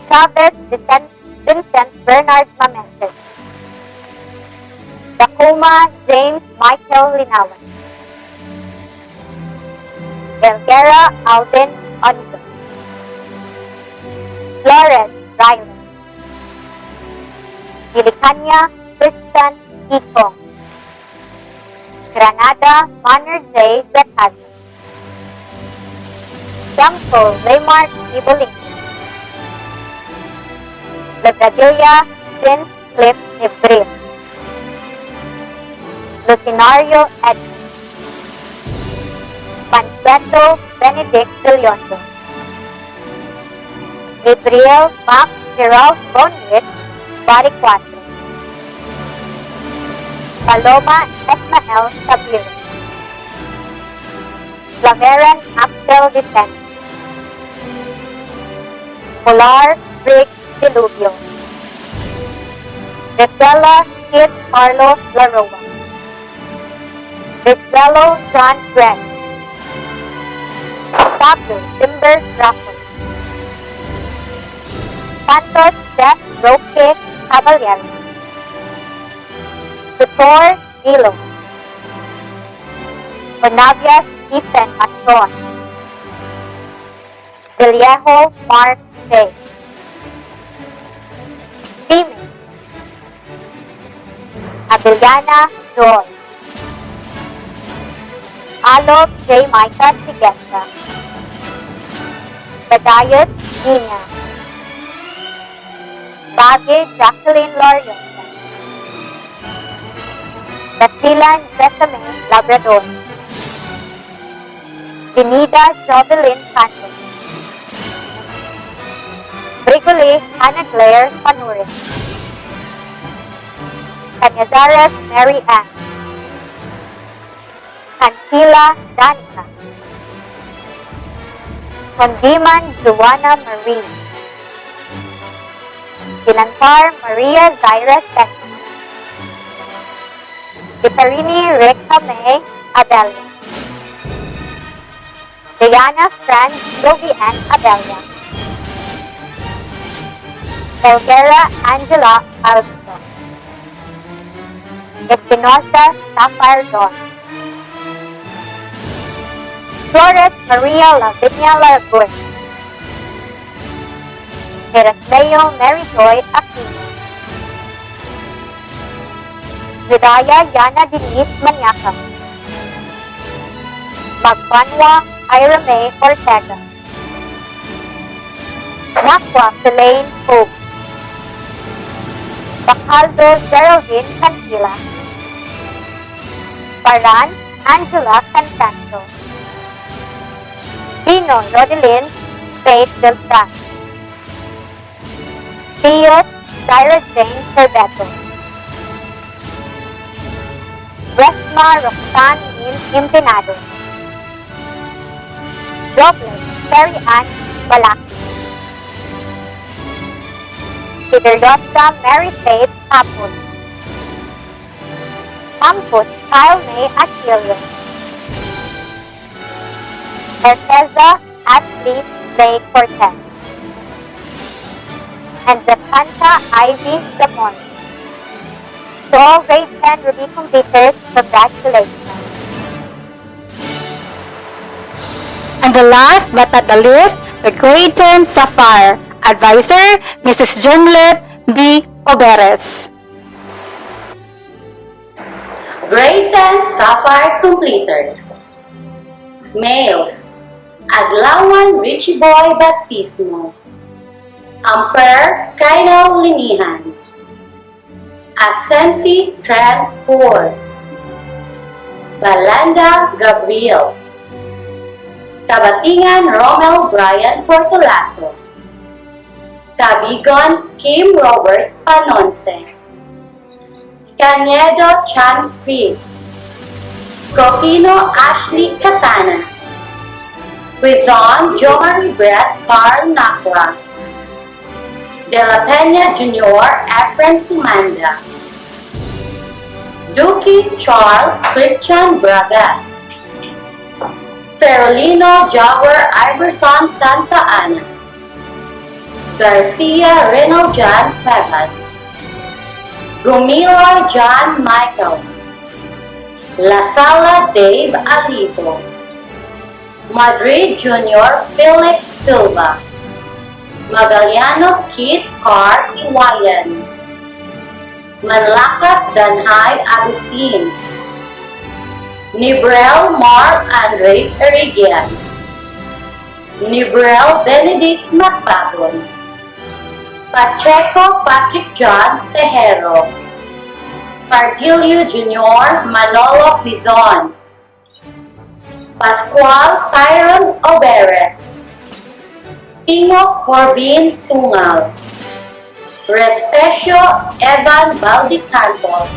Chavez Vincent Bernard Mamenses, Tacoma James Michael Linawan, Elguera Alvin Ondo, Flores Ryland, Ilicania Christian Ikong, Granada Manor J. Recado, Tiamco Laymark Iboling, Lebradilla Vince Cliff Nebril, Lucinario Edmund, Panfredo Benedict Villondo, Gabriel Mac Gerald Bonrich, Body Quattro, Paloma Esmael Sabir, Flaveran Axel Vicente, Polar Rick Diluvio, Raquela Kid Carlos Laroa, Rizvello John Greg, Sabio Timber Raffles, Santos Jeff Roque Caballero, Tutor Dilo, Bonavia Stephen Machon, Villejo Mark J. Female, Abeliana Joy, Alok J. Micah Sigesta, Badayas Nina, Bagay Jacqueline Loriosa, Basilan Besame Labrador, Benida Jovelyn Santos, Brigole Hannah Claire Panurin, Canyazares Mary Ann, Cancila Danica, Condiman Joanna Marie, Pinantar Maria Zaira Senna, Itarini Rekha May Abelia, Diana Franz Roby Ann Abelia, Elguera Angela Alviso, Espinosa Sapphire Dawn, Flores Maria Lavinia Lagoy, Erasmeo Mary Joy Aquino, Vidaya Yana Denise Maniaca, Magbanwa Ira May Ortega, Nakwa Elaine Hope, Bacaldo Geraldine Cantila, Paran Angela Cantanto, Pino Rodelin Faith Beltran, Pius Cyrus Jane Cerveto, Resma Roxanne Min Impinado, Robles Terry Ann Balaki, Siderlosa Mary Faith Apple, Campus Kyle May Achilio, Erteza Ashley Ray Cortez, and Zapanta Ivy Damon. To all grade 10 Ruby completers, congratulations. And the last but not the least, the grade 10 Sapphire. Advisor, Mrs. Jumlet B. Oberes. Grade 10 Sapphire Completers. Males: Adlawan Richie Boy Bastismo, Amper Kainal Linihan, Asensi Trent Ford, Balanda Gabriel, Kabatingan Romel Brian Fortulaso, Cabigon Kim Robert Panonce, Canedo Chan Free, Cofino Ashley Katana, Quizon Jomari Brett Carl Nakwa, De La Peña Jr. Efren Timanda, Duki Charles Christian Braga, Ferolino Jawar Iverson Santa Ana, Garcia Reno John Pevas, Gumiloy John Michael, La Sala Dave Alito, Madrid Jr. Felix Silva, Magaliano Kit Carr Iwayan, Manlakat Danhay Agustins, Nibrel Mark Andre Erigian, Nibrel Benedict Macpabon, Pacheco Patrick John Tejero, Pardilio Jr. Manolo Pizon, Pascual Tyron Oberes, Pino Corbin Tungal, Respecio Evan Valdicantos,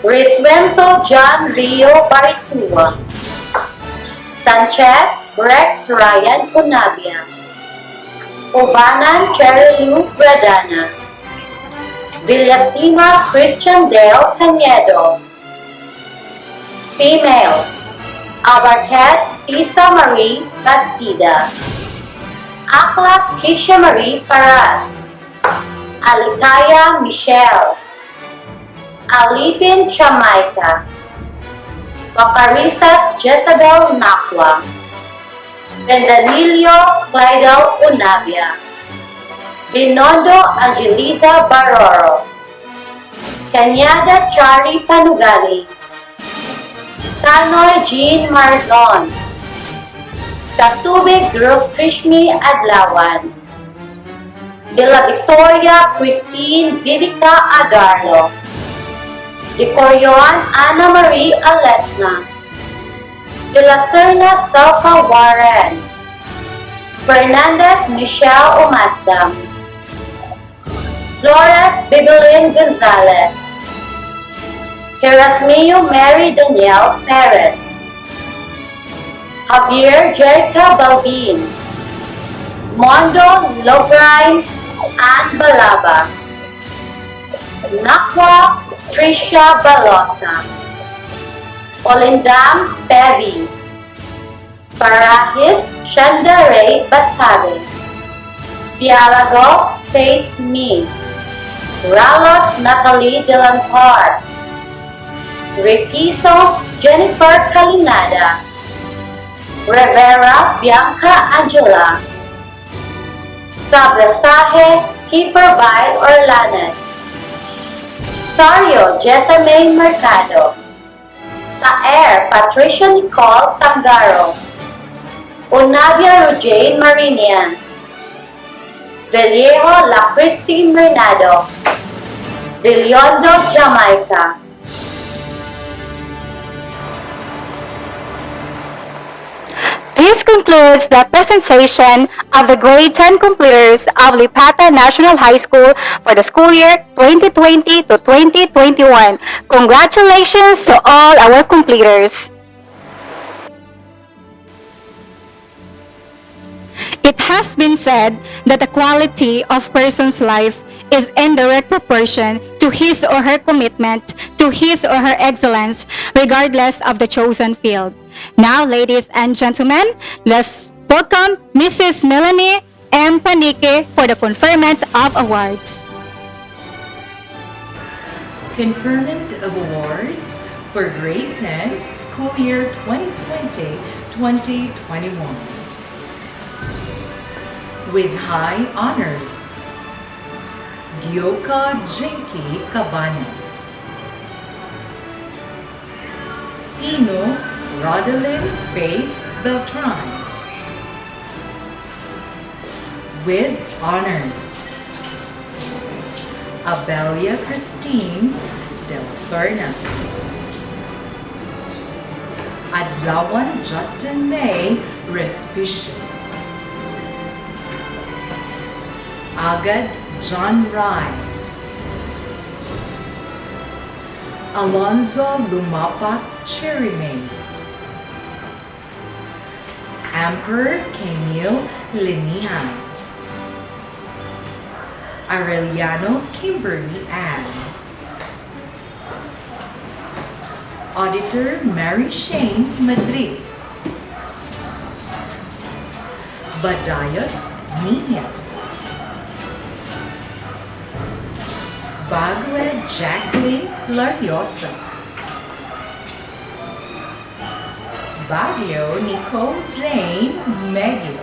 Riswento John Rio Baritua, Sanchez Rex Ryan Unabia, Ubanan Cherilu Bradana, Villatima Christian Dale Canedo. Females: Abarquez Tisa Marie Bastida, Akla Kisha Marie Paras, Alikaya Michelle, Alipin Chamaika, Paparisas Jezebel Nakwa, Bendanilio Clydel Unabia, Binondo Angeliza Baroro, Kanyada Chari Panugali, Tanoy Jean Marzon, Katubig Group Krishmi Adlawan, De La Victoria Christine Vivica Adarlo, De Carreon Ana Marie Alesna, De La Serna Selfa Warren, Fernandez Michelle Umasdam, Flores Bibelin Gonzalez, Erasmio Mary Danielle Perez, Javier Jerica Balbin, Mondo Logrine Ann Balaba, Nakwa Tricia Balosa, Olindam Pevi, Parahis Shandare Basabe, Bialago Faith Me, Ralos Natalie Delampar, Repiso Jennifer Calinada, Rivera Bianca Angela, Sablasaje Kiefer Bay Orlanes, Sario Jessamine Mercado, Taer Patricia Nicole Tangaro, Unavia Rujane Marinians, Vallejo La Christine Renado, Villondo Jamaica. This concludes the presentation of the grade 10 completers of Lipata National High School for the school year 2020 to 2021. Congratulations to all our completers. It has been said that the quality of person's life is in direct proportion to his or her commitment to his or her excellence, regardless of the chosen field. Now, ladies and gentlemen, let's welcome Mrs. Melanie M. Panique for the conferment of awards. Conferment of awards for grade 10, school year 2020-2021. with high honors. Gyoka Jinky Cabanas. Pino Rodelyn Faith Beltran with honors. Abelia Christine Del Sorna. Adlawan Justin May Respicio. Agad John Rai. Alonzo Lumapak Cherime. Emperor Camille Linihan. Aureliano Kimberly Ann. Auditor Mary Shane Madrid. Badayos Nina. Bagwe Jacqueline Lariosa. Baguio Nicole Jane Meggio.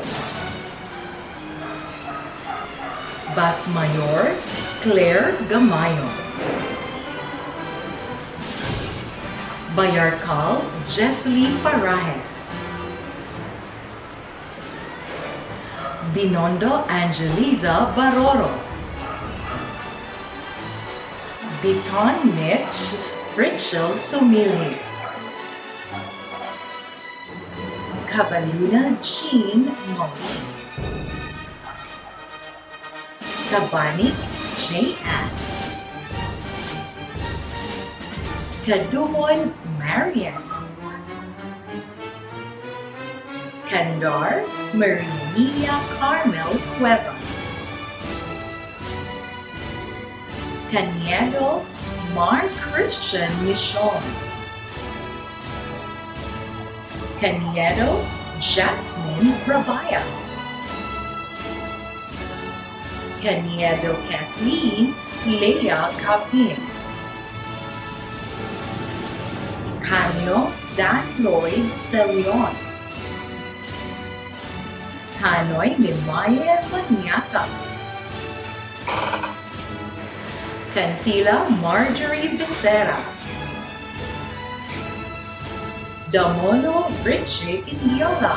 Basmayor Claire Gamayo. Bayarkal Jesly Parajes. Binondo Angeliza Baroro. Biton Mitch Rachel Sumili. Cabaluna Jean Mobi. Kabani J.Ann. Kadumon Marian. Candar Maria Carmel Cuevas. Caniedo Mark Christian Michon. Caniedo Jasmine Rabaya. Caniedo Kathleen Leah Capin. Canyo Dan Lloyd Celion. Canoy Mimaye Maniata. Cantila Marjorie Becerra. Damono Richie Indiola.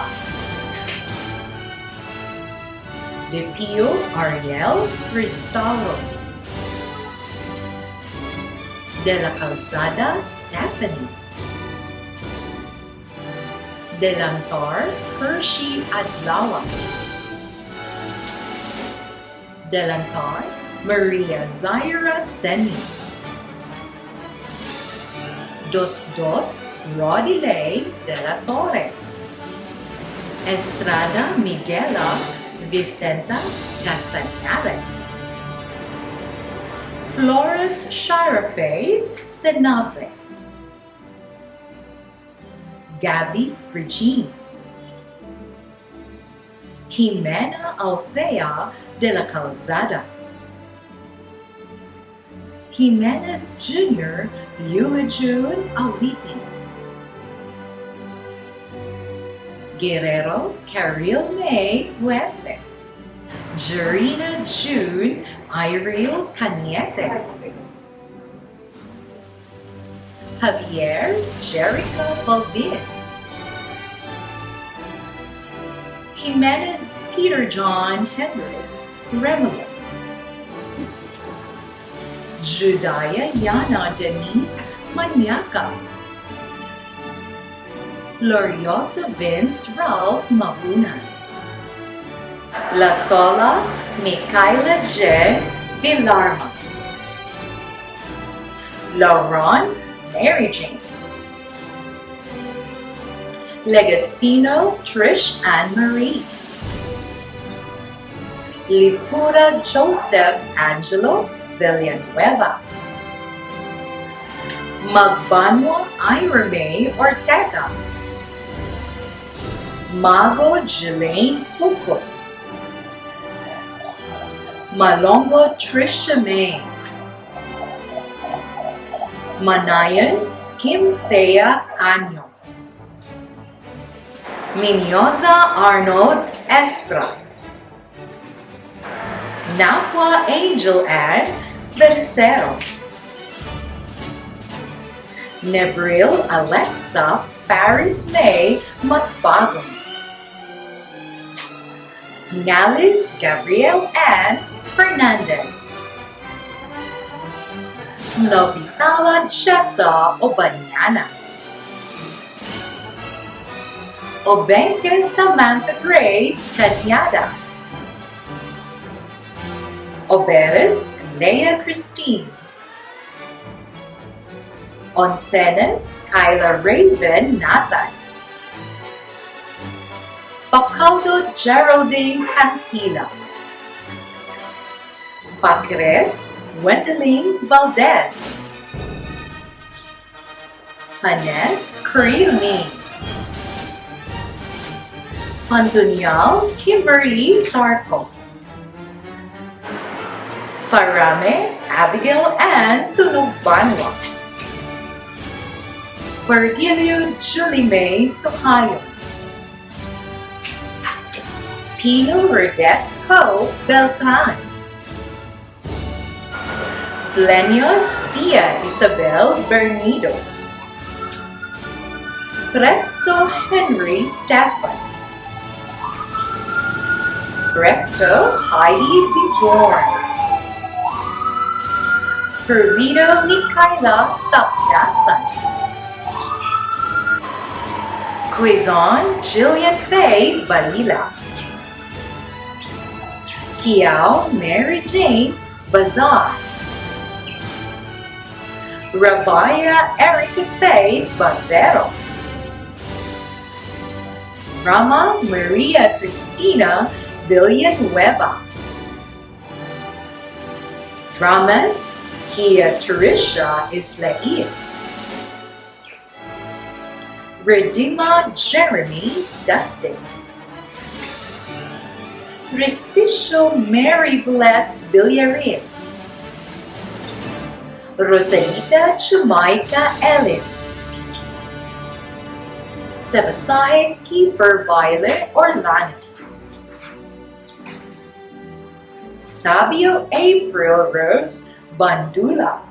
De Pio Ariel Cristalo. De la Calzada Stephanie. Delantar Hershey Adlawa. Delantar Maria Zaira Seni. Dos Rodilei de la Torre. Estrada Miguela Vicenta Castañares. Flores Sharafe Senabe. Gabby Regine. Jimena Alfea de la Calzada. Jimenez Jr. Eulajun Awiti. Guerrero Carreon May Huerte. Jarina June Iril Cañete. Javier Jerica Balbin. Jimenez Peter John Hendricks Remolo. Judaya Yana Denise Maniaca. Gloriosa Vince Ralph Mabunan. La Sola Micaela J. Villarma. Lauron Mary Jane. Legaspino Trish Anne Marie. Lipura Joseph Angelo Villanueva. Magbanwa Ira May Ortega. Mago Jelaine Hukut. Malongo Trisha May. Manayan Kim Thea Canyo. Minyoza Arnold Espra. Napwa Angel Ann Bercero, Nebril Alexa Paris May Matbagong, Ngalis Gabriel Ann Fernandez, Novisala Jessa Obanyana, Obenke Samantha Grace Cañada, Oberes Leia Christine, Oncenes Kyla Raven Nathan, Pacaldo Geraldine Cantila, Pacres Wendeline Valdez, Panes Creamy, Pandunial Kimberly Sarko, Parame Abigail Ann Tunugbanwa, Perdilio Julie May Suhayo, Pino Redet Ho Beltran, Lenios Pia Isabel Bernido, Presto Henry Stefan, Presto Heidi DeJorn, Pervito Mikaela Tapnasan, Quizon Jillian Faye Balila, Kiao Mary Jane Bazar, Rabaya Erica Faye Bavero, Rama Maria Cristina Villanueva, Dramas Kia Teresia Islais, Redima Jeremy Dustin, Respicio Mary Bless Villarin, Rosalita Jamaica Ellen, Sebasahe Kiefer Violet Orlanes, Sabio April Rose Bandula,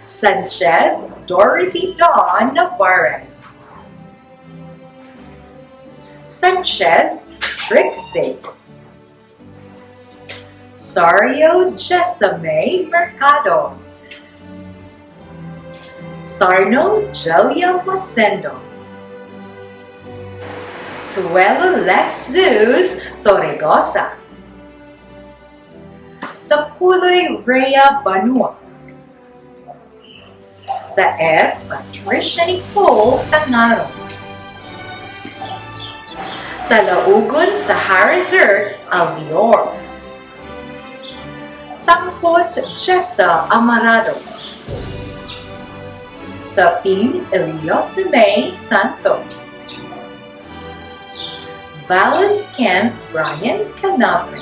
Sanchez Dorothy Dawn Navarez, Sanchez Trixie, Sario Jessame Mercado, Sarno Jelia Masendo, Suelo Lexus Torregosa, Tapuloy Rhea Banua, Taer Patricia Nicole Tanaro, Talaugon Saharazer Alvior, Tampos Jessa Amarado, Tapim Eliosime Santos, Valis Kent Brian Canabre,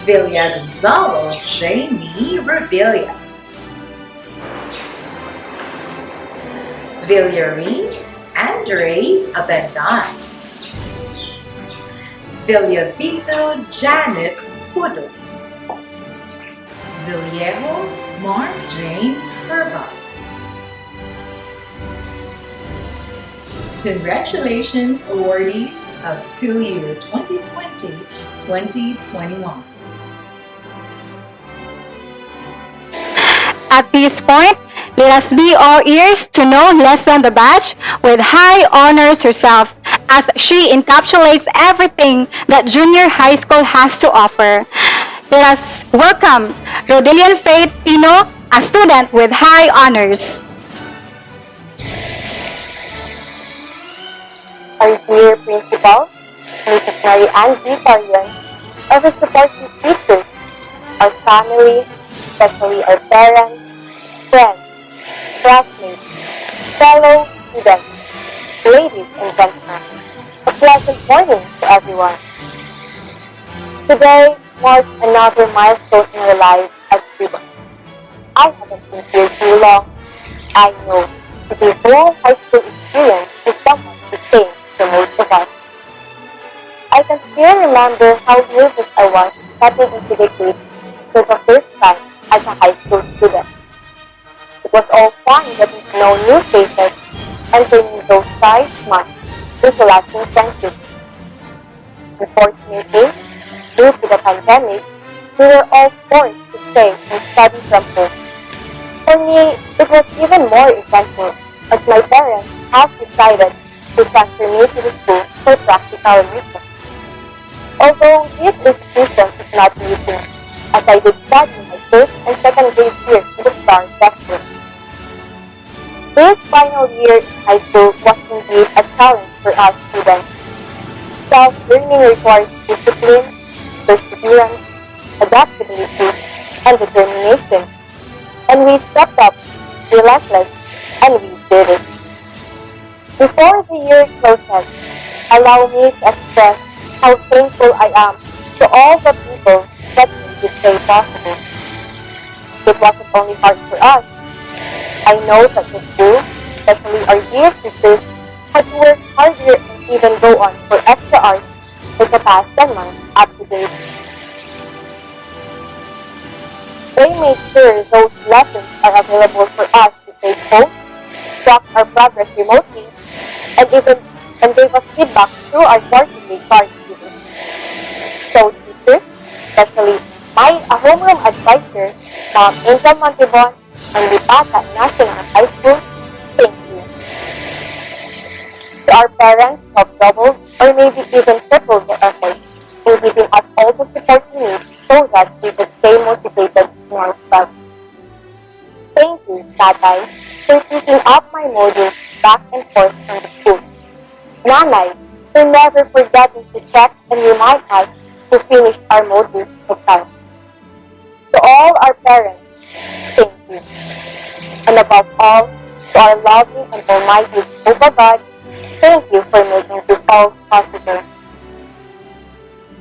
Villa Gonzalo Jamie Revilla, Villari Andre Abendan, Villavito Janet Fudot, Villejo Mark James Herbas. Congratulations, awardees of school year 2020-2021. At this point, let us be all ears to know Lesson the Batch with high honors herself, as she encapsulates everything that junior high school has to offer. Let us welcome Rodillian Faith Pino, a student with high honors. Our dear Principal, Mrs. Mary Ann D. Carreon, our supportive teachers, our family, especially our parents, friends, classmates, fellow students, ladies and gentlemen, a pleasant morning to everyone. Today marks another milestone in our lives as students. I haven't been here too long. I know that the whole high school experience is somewhat the same for most of us. I can still remember how nervous I was stepping into the gate for the first time as a high school student. It was all fun getting to know new faces and turning those shy smiles into lasting friendships. Unfortunately, due to the pandemic, we were all forced to stay and study from home. For me, it was even more eventful as my parents have decided to transfer me to the school for practical reasons. Although this institution is not new to me, as I did study my first and second grade here in the Star Texas. This final year in high school was indeed a challenge for us students. Self-learning requires discipline, perseverance, adaptability, and determination. And we stepped up, relentless, and we did it. Before the year closes, allow me to express how thankful I am to all the people that made this day possible. It wasn't only hard for us. I know that the school, especially our dear teachers, had to work harder and even go on for extra hours for the past 10 months up to date. They made sure those lessons are available for us to take home, track our progress remotely, and gave us feedback through our quarterly card giving. So teachers, especially my homeroom advisor, Ma'am Angel Montibon, and Lipata National High School, thank you. To our parents who have doubled or maybe even tripled their efforts in giving us all the support we need so that we could stay motivated in our studies. Thank you, Tatay, for picking up my modules back and forth from the school. Nanay, for never forgetting to check and remind us to finish our modules on time. To all our parents, thank you. And above all, to our loving and almighty Jehovah God, thank you for making this all possible.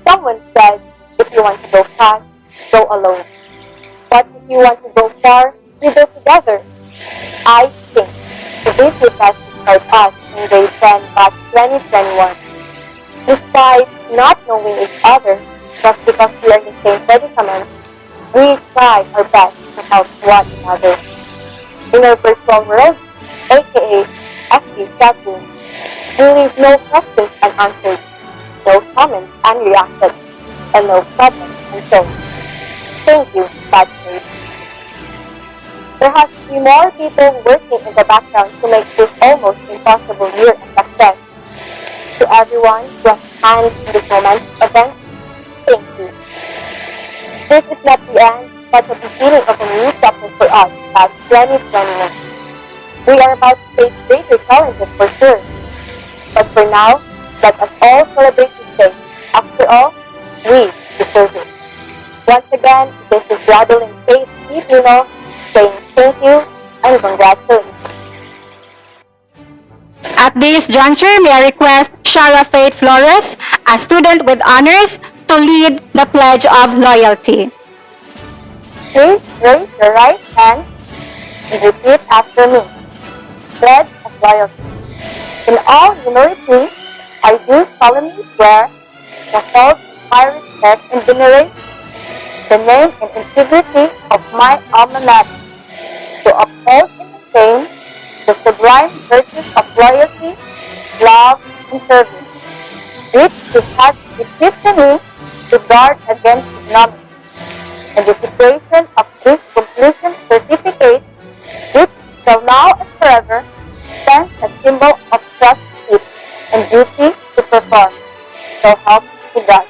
Someone said, if you want to go fast, go alone. But if you want to go far, you go together. I think this would best describe us in grade 10 batch 2021. Despite not knowing each other, just because we are in the same predicament, we try our best to help one another. In our virtual world, aka FB chat room, we leave no questions unanswered, no comments unreacted, and no problems unsolved. Thank you, batchmates. There has to be more people working in the background to make this almost impossible year a success. To everyone who has hands in this momentous event, thank you. This is not the end, but the beginning of a new chapter for us at 2021. We are about to face greater challenges for sure. But for now, let us all celebrate this day. After all, we deserve it. Once again, this is Radeline Faith Filipino saying thank you and congratulations. At this juncture, may I request Shara Faith Flores, a student with honors, to lead the Pledge of Loyalty. Please raise your right hand and repeat after me. Pledge of Loyalty. In all humility, I do solemnly swear to hold in high respect and veneration the name and integrity of my alma mater, to uphold and maintain the sublime virtues of loyalty, love, and service, which it has bequeathed to me to guard against ignominy. And the situation of this completion certificate, which shall now and forever stand a symbol of trust and duty to perform. So help me God.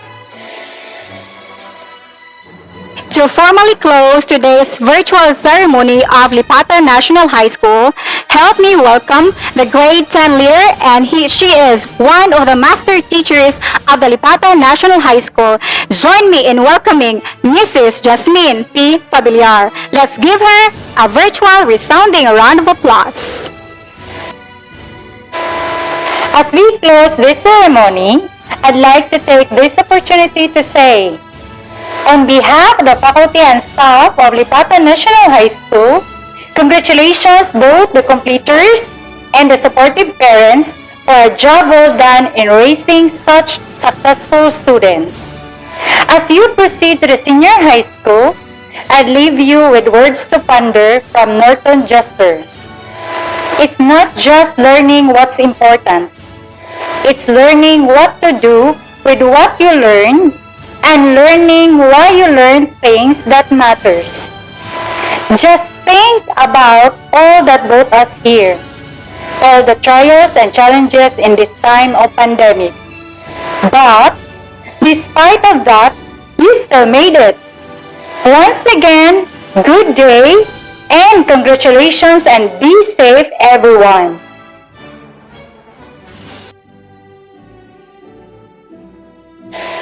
To formally close today's virtual ceremony of Lipata National High School, help me welcome the grade 10 leader, and she is one of the master teachers of the Lipata National High School. Join me in welcoming Mrs. Jasmine P. Pabiliar. Let's give her a virtual resounding round of applause. As we close this ceremony, I'd like to take this opportunity to say, on behalf of the faculty and staff of Lipata National High School, congratulations both the completers and the supportive parents for a job well done in raising such successful students. As you proceed to the senior high school, I'd leave you with words to ponder from Norton Jester. It's not just learning what's important. It's learning what to do with what you learn and learning why you learn things that matters. Just think about all that brought us here, all the trials and challenges in this time of pandemic. But despite of that, you still made it. Once again, good day and congratulations and be safe everyone.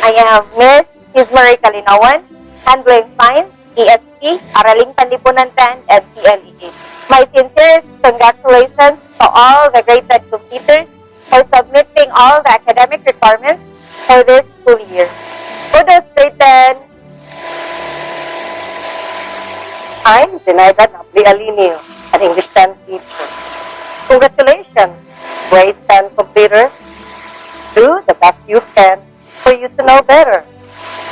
I am Miss Ismarie Kalinawan, handling fines, ESP, Araling Panlipunan 10, and CLEA. My sincerest congratulations to all the grade 10 completers for submitting all the academic requirements for this school year. Kudos grade 10! I'm Zenaida Napli Alinio, an English 10 teacher. Congratulations, grade 10 completers. Do the best you can for you to know better.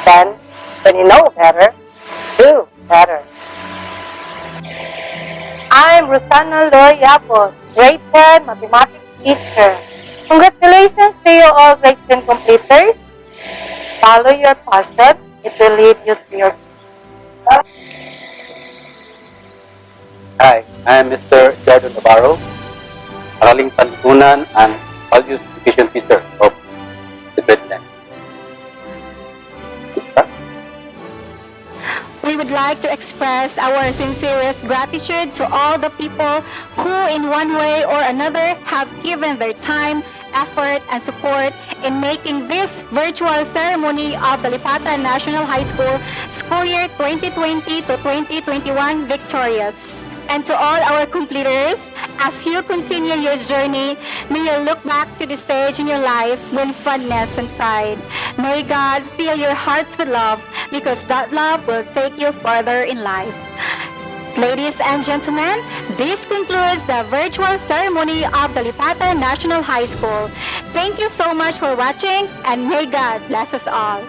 Then, when you know better, do better. I'm Rosana Loy Yapos, grade 10 mathematics teacher. Congratulations to you all grade 10 completers. Follow your passion, it will lead you to your future. Hi, I am Mr. Jadon Navarro, Araling Panlipunan and Values Education Teacher of the grade 10. We would like to express our sincerest gratitude to all the people who in one way or another have given their time, effort, and support in making this virtual ceremony of the Lipata National High School school year 2020 to 2021 victorious. And to all our completers, as you continue your journey, may you look back to the stage in your life with fondness and pride. May God fill your hearts with love, because that love will take you further in life. Ladies and gentlemen, this concludes the virtual ceremony of the Lipata National High School. Thank you so much for watching, and may God bless us all.